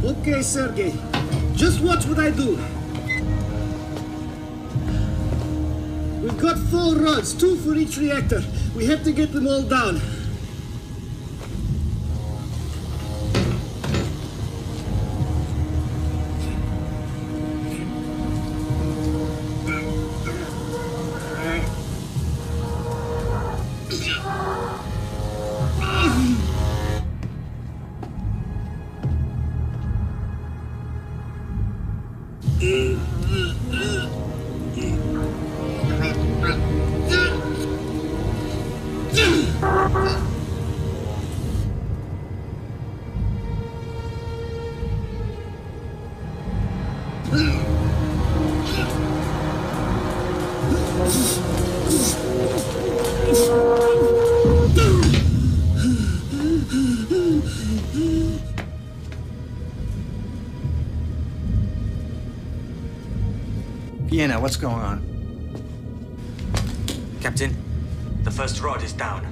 S21: Okay, Sergey. Just watch what I do. We've got 4 rods, 2 for each reactor. We have to get them all down.
S11: Vienna, what's going on?
S14: Captain, the first rod is down.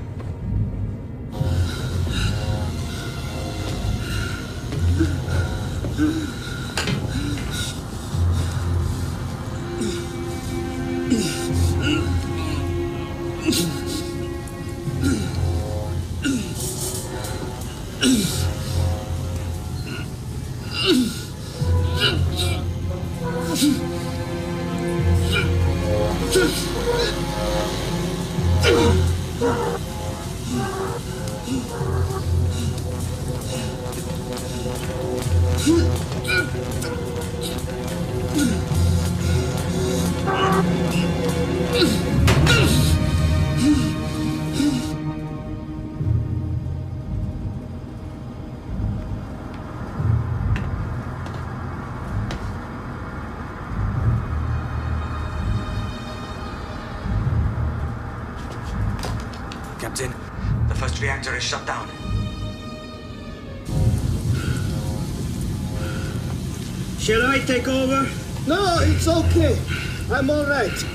S14: Captain, the first reactor is shut down.
S21: Shall I take over? No, it's okay. I'm all right.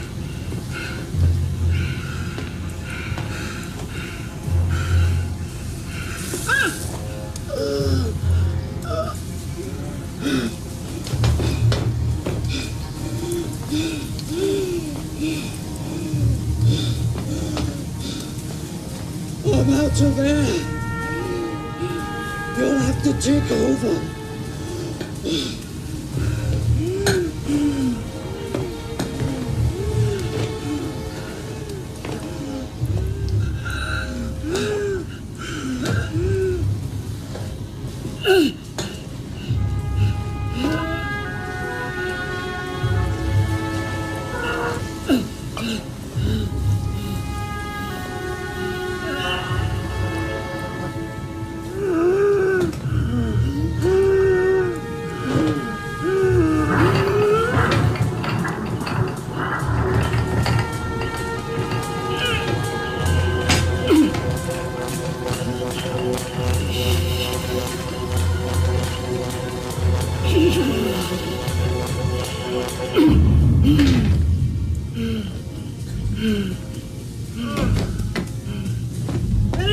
S21: I'm out of air. You'll have to take over.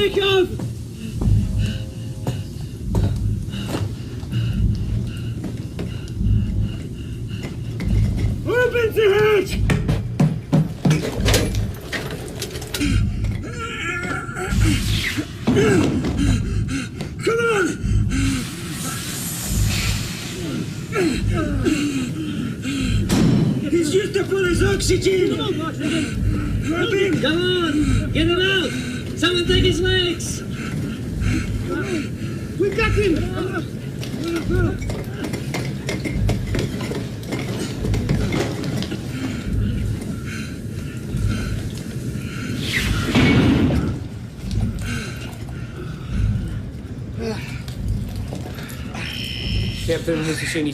S7: Take off! Open the hatch! Come on! He's used up all his oxygen! Come on, Robin! Come on! Get him out! Someone take his legs! We got him!
S1: Captain Mendocino.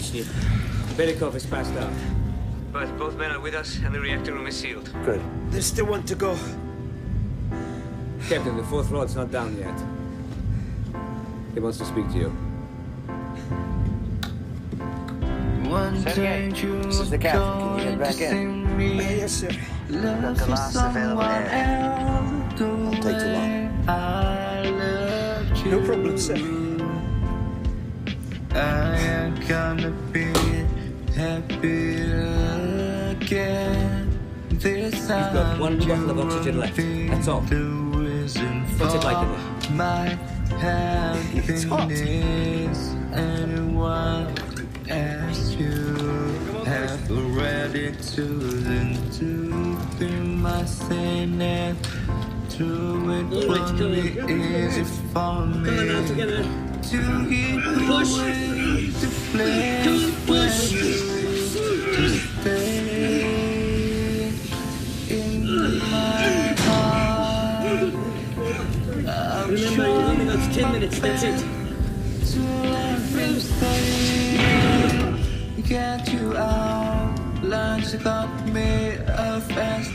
S1: Belikov is passed out. But both men are with us, and the reactor room is sealed.
S22: Good.
S16: There's still one to go.
S1: Captain, the fourth rod's not down yet. He wants to speak to you.
S8: Sergei, this is the captain. Can you get back in?
S16: Yes, sir.
S8: Look the last available air. Won't take too long.
S16: No problem, sir.
S8: I am gonna be happy again. This
S1: You've got one bottle of oxygen left. That's all. What's it like in there?
S8: My happiness. Anyone ask you have already chosen to be my saint. To it won't be easy for me. To get away to play
S7: Push!
S8: to stay in my heart. I'm
S7: Remember, you've only got 10 minutes, that's it.
S8: to let me stay. Get you out, lunch got me a fast.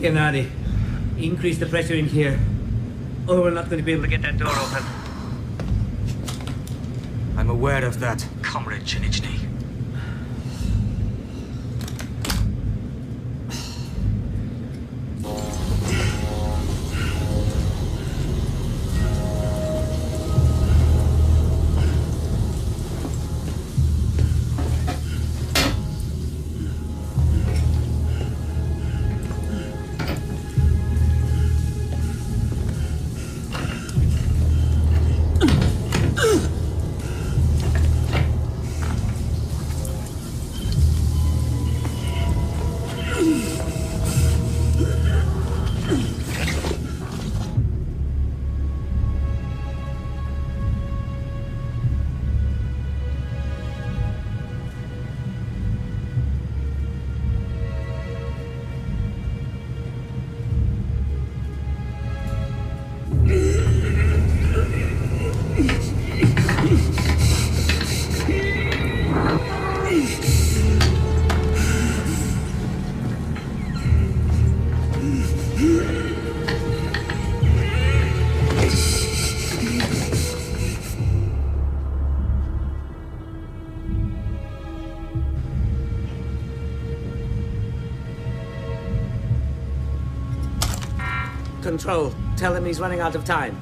S1: Gennady, increase the pressure in here, or we're not going to be able to get that door open.
S14: I'm aware of that, Comrade Chinichny.
S1: Control, tell him he's running out of time.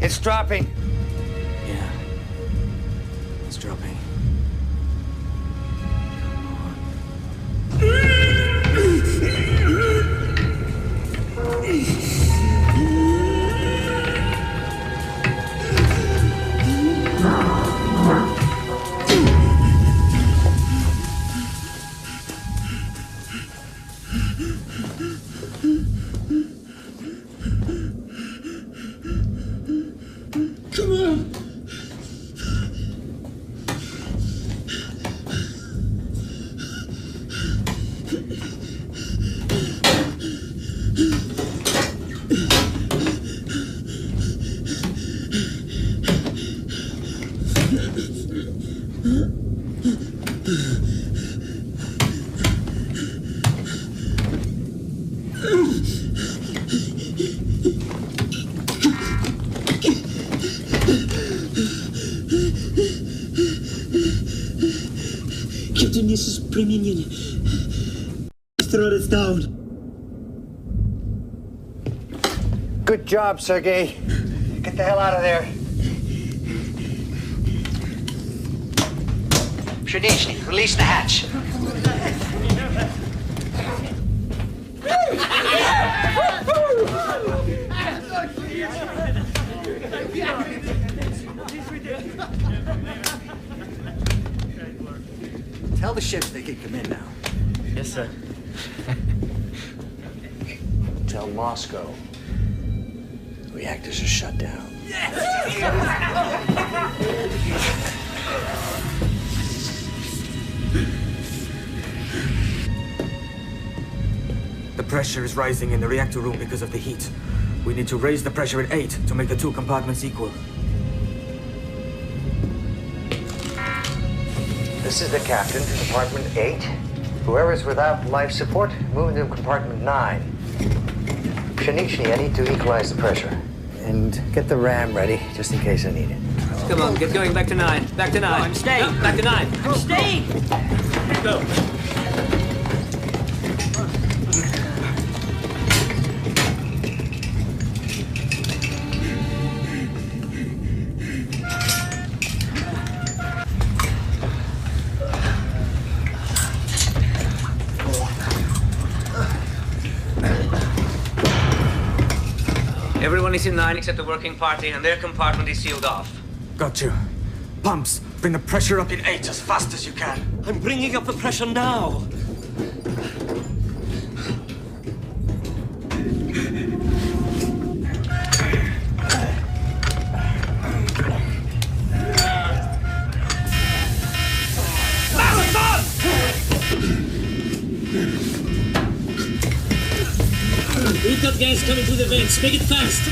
S2: It's dropping.
S1: Yeah, it's dropping.
S7: Come on!
S21: every minion. Throw this down.
S18: Good job, Sergei. Get the hell out of there. Shanichny, release the hatch. Tell the ships they can come in now.
S23: Yes, sir.
S18: Tell Moscow reactors are shut down.
S14: The pressure is rising in the reactor room because of the heat. We need to raise the pressure at 8 to make the two compartments equal.
S18: This is the captain to compartment 8. Whoever's without life support, move into compartment 9. Shanichny, I need to equalize the pressure. And get the ram ready, just in case I need it.
S1: Come on, get going. Back to 9. Back to 9.
S6: No, I'm staying.
S1: No, back to 9.
S6: I'm staying.
S1: Go. Everyone is in 9 except the working party, and their compartment is sealed off.
S14: Got you. Pumps, bring the pressure up in 8 as fast as you can.
S11: I'm bringing up the pressure now.
S7: We've got gas coming through the vents. Make it fast.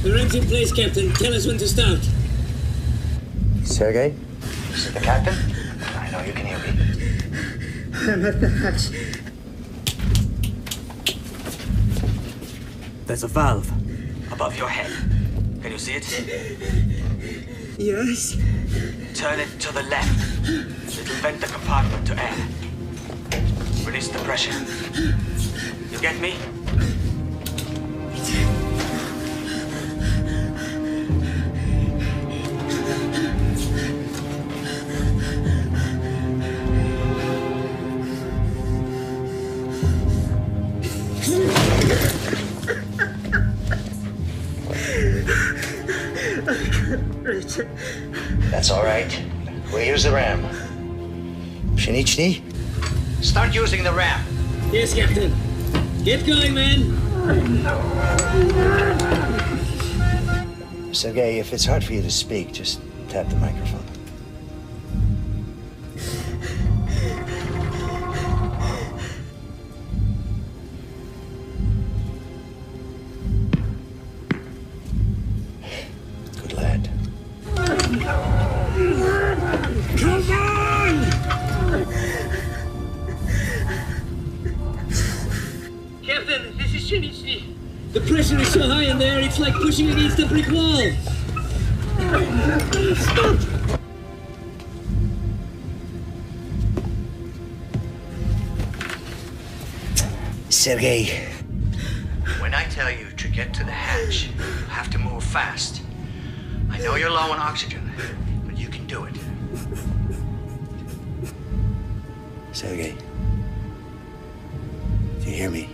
S7: The ram's in place, Captain. Tell us when to start.
S18: Sergei, this is the captain. I know you can hear me.
S21: I'm at the hatch.
S14: There's a valve above your head. Can you see it?
S21: Yes.
S14: Turn it to the left. It'll vent the compartment to air. Release the pressure. You get me?
S18: That's all right. We'll use the ram. Shanichny, start using the ram.
S7: Yes, Captain. Get going, man.
S18: Sergei, if it's hard for you to speak, just tap the microphone. Good lad.
S7: Come on! Captain, this is Shinichi. The pressure is so high in there, it's like pushing against a brick wall. Stop!
S18: Sergei, when I tell you to get to the hatch, you have to move fast. I know you're low on oxygen, but you can do it. Sergei, do you hear me?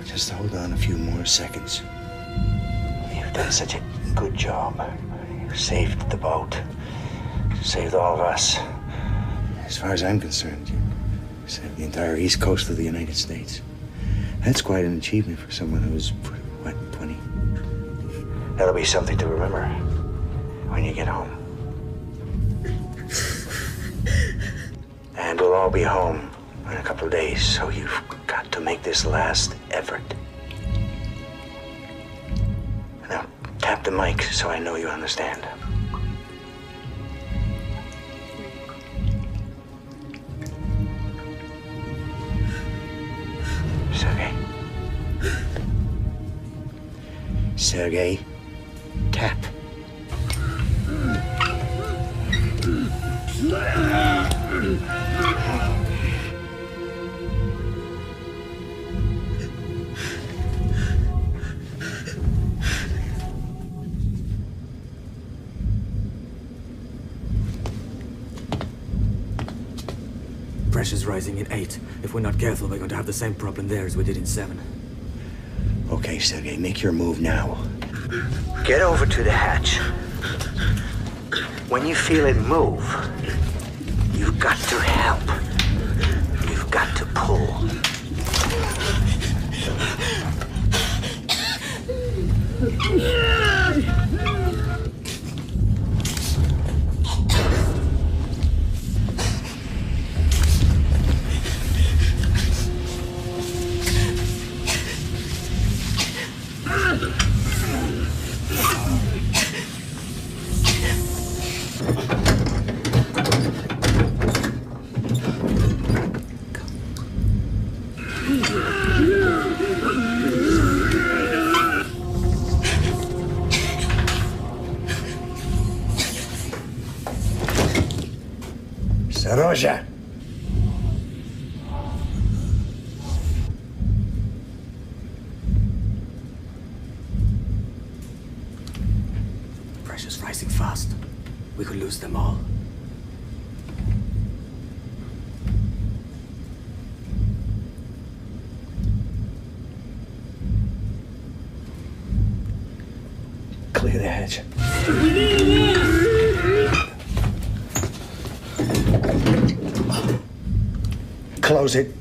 S18: Just hold on a few more seconds. You've done such a good job. You saved the boat. Saved all of us. As far as I'm concerned, you saved the entire east coast of the United States. That's quite an achievement for someone who's, what, 20? That'll be something to remember when you get home. And we'll all be home in a couple of days, so you've got to make this last effort. Now, tap the mic so I know you understand. Sergei. Tap.
S14: Pressure's rising in 8. If we're not careful, we're going to have the same problem there as we did in 7.
S18: Okay, Sergei, make your move now. Get over to the hatch. When you feel it move, you've got to help. You've got to pull. Saroja.
S14: Pressure's rising fast. We could lose them all.
S18: Clear the hatch. Close it.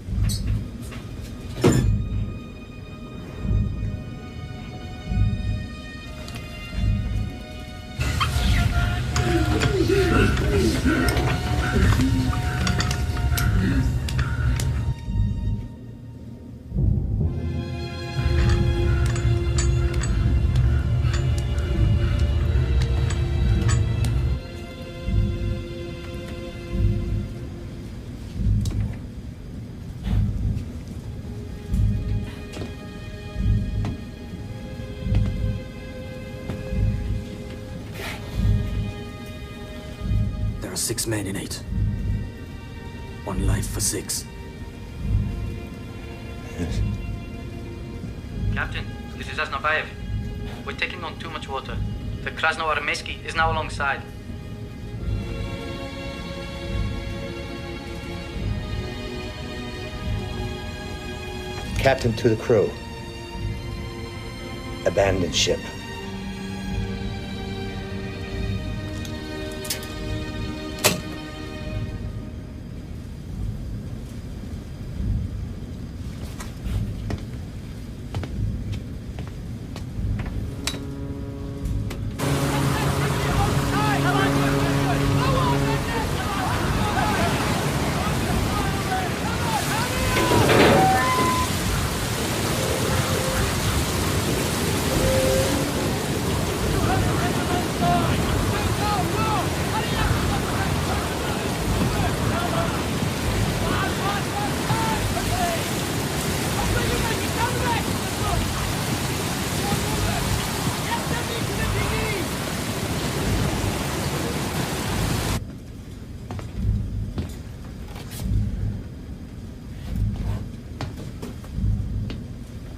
S14: There are 6 men in 8. 1 life for 6.
S18: Yes.
S23: Captain, this is Aznabayev. We're taking on too much water. The Krasnoarmeyski is now alongside.
S18: Captain to the crew. Abandon ship.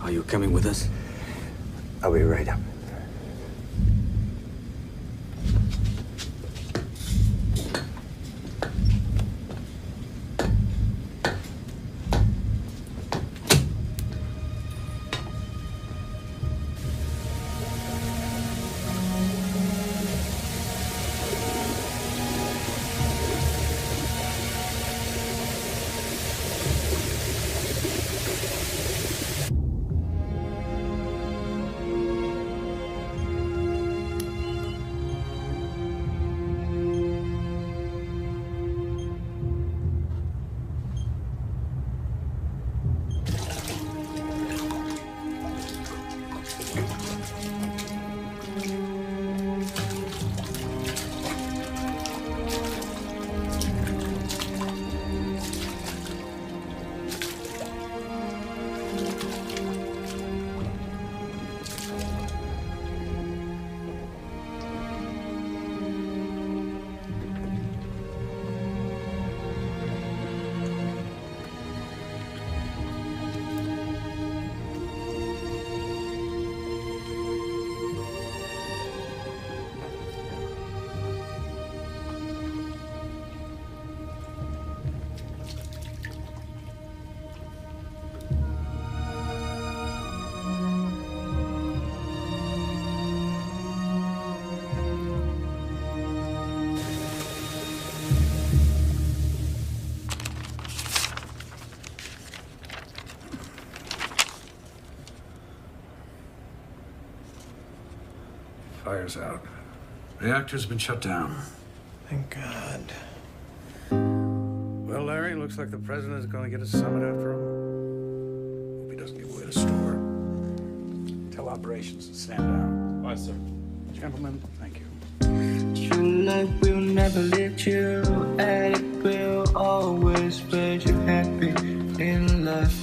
S14: Are you coming with us?
S18: I'll be right up.
S22: Fire's out. Reactor's been shut down.
S8: Thank God.
S22: Well, Larry, looks like the president's going to get a summit after all. Hope he doesn't give away the store. Tell operations to stand down.
S16: Aye, sir.
S22: Gentlemen, thank you.
S8: True love will never let you, and it will always make you happy. In love,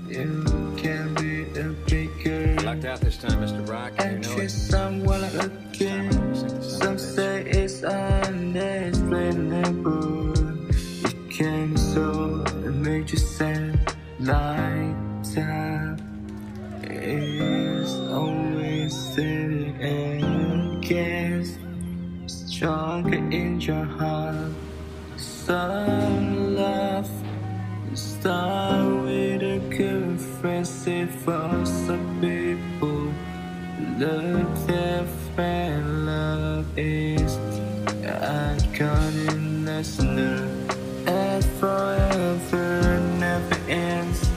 S8: you can be a bigger.
S5: Lucked out this time, Mr. Bragg.
S8: And she's someone again. Some say it's unexplainable. It came so it made you sad like that. It's always sitting against, stronger in your heart. Some love start with a good friend, say for some people. Love their friend, love is unconscious listener, and forever never ends.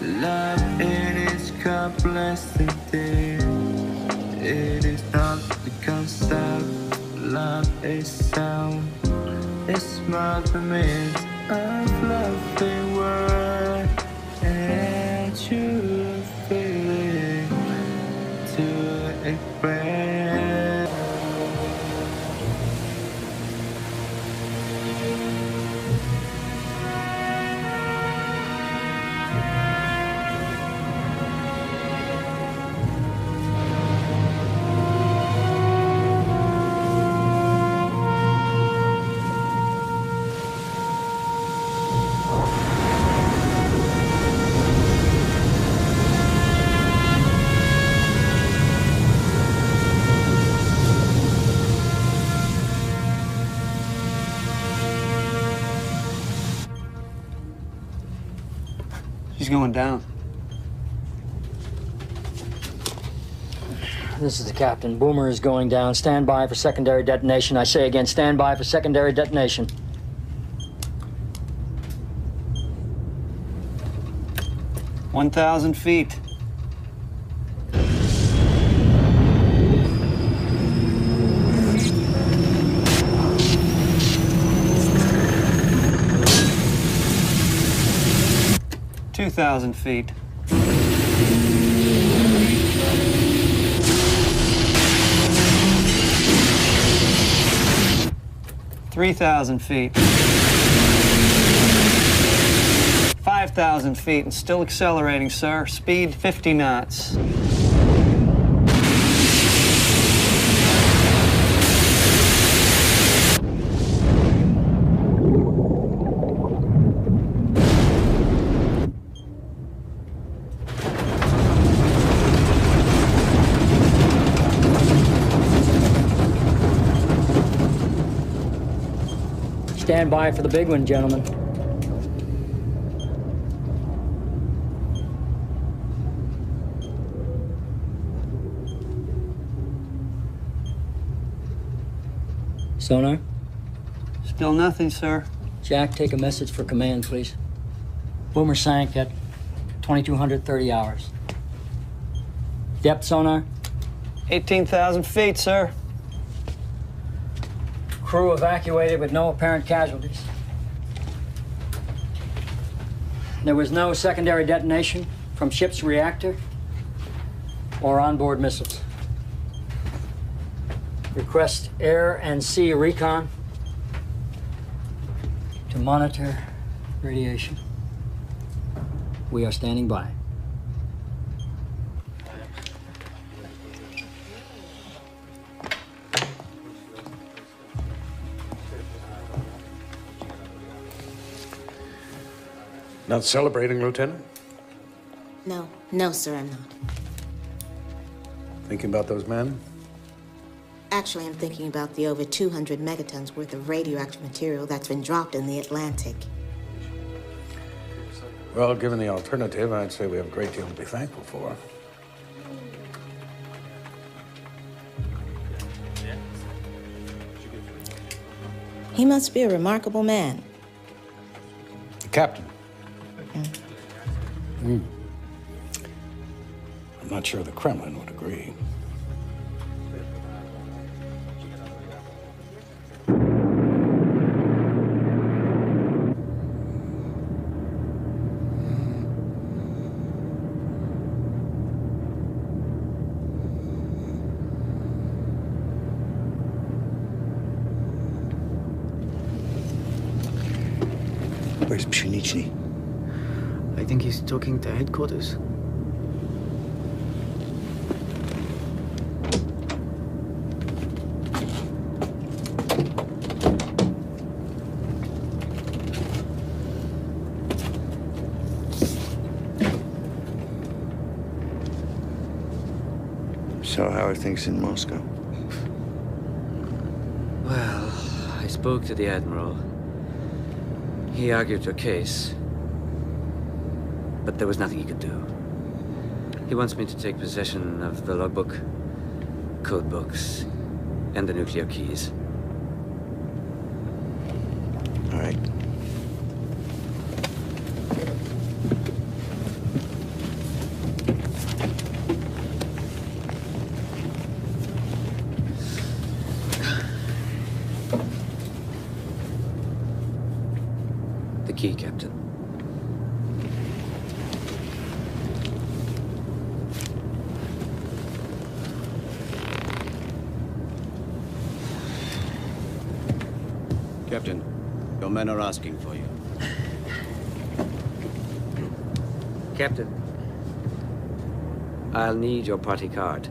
S8: Love, it is complexity. It is not the concept. Love is sound. It's movement of lovely word, and true feeling to express.
S3: He's going down.
S6: This is the captain. Boomer is going down. Stand by for secondary detonation. I say again, stand by for secondary detonation.
S3: $1,000 feet. $2,000 feet. $3,000 feet. 5,000 feet and still accelerating, sir. Speed 50 knots.
S6: Stand by for the big one, gentlemen. Sonar?
S3: Still nothing, sir.
S6: Jack, take a message for command, please. Boomer sank at 2230 hours. Depth sonar?
S3: 18,000 feet, sir.
S6: Crew evacuated with no apparent casualties. There was no secondary detonation from ship's reactor or onboard missiles. Request air and sea recon to monitor radiation. We are standing by.
S22: Not celebrating, Lieutenant?
S19: No. No, sir, I'm not.
S22: Thinking about those men?
S19: Actually, I'm thinking about the over 200 megatons worth of radioactive material that's been dropped in the Atlantic.
S22: Well, given the alternative, I'd say we have a great deal to be thankful for.
S19: He must be a remarkable man.
S22: The captain. I'm not sure the Kremlin would agree.
S5: Techniczny?
S17: I think he's talking to headquarters.
S5: So how are things in Moscow?
S1: Well, I spoke to the Admiral. He argued your case. But there was nothing he could do. He wants me to take possession of the logbook, code books, and the nuclear keys.
S5: All right.
S1: The key, Captain.
S20: Captain, your men are asking for you.
S1: Captain, I'll need your party card.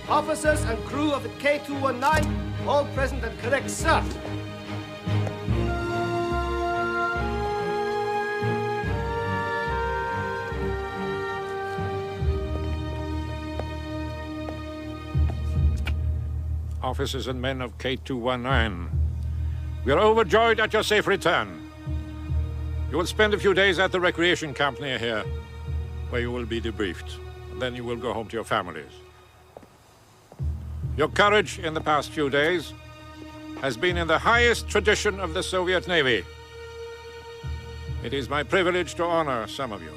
S21: Officers and crew of the K219, all present and correct, sir.
S24: Officers and men of K219, we are overjoyed at your safe return. You will spend a few days at the recreation camp near here, where you will be debriefed. And then you will go home to your families. Your courage in the past few days has been in the highest tradition of the Soviet Navy. It is my privilege to honor some of you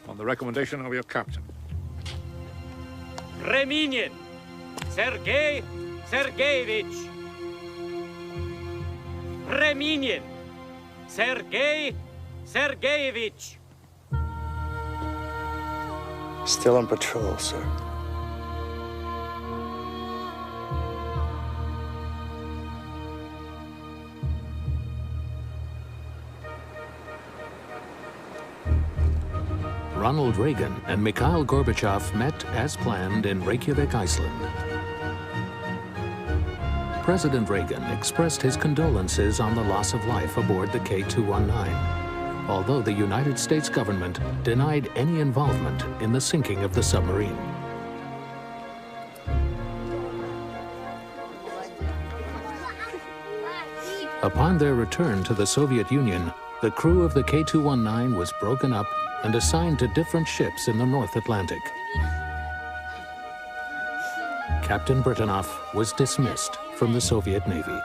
S24: on the recommendation of your captain.
S25: Reminin, Sergei Sergeyevich. Reminin, Sergei Sergeyevich.
S5: Still on patrol, sir.
S26: Ronald Reagan and Mikhail Gorbachev met as planned in Reykjavik, Iceland. President Reagan expressed his condolences on the loss of life aboard the K219, although the United States government denied any involvement in the sinking of the submarine. Upon their return to the Soviet Union, the crew of the K219 was broken up and assigned to different ships in the North Atlantic. Captain Britanoff was dismissed from the Soviet Navy.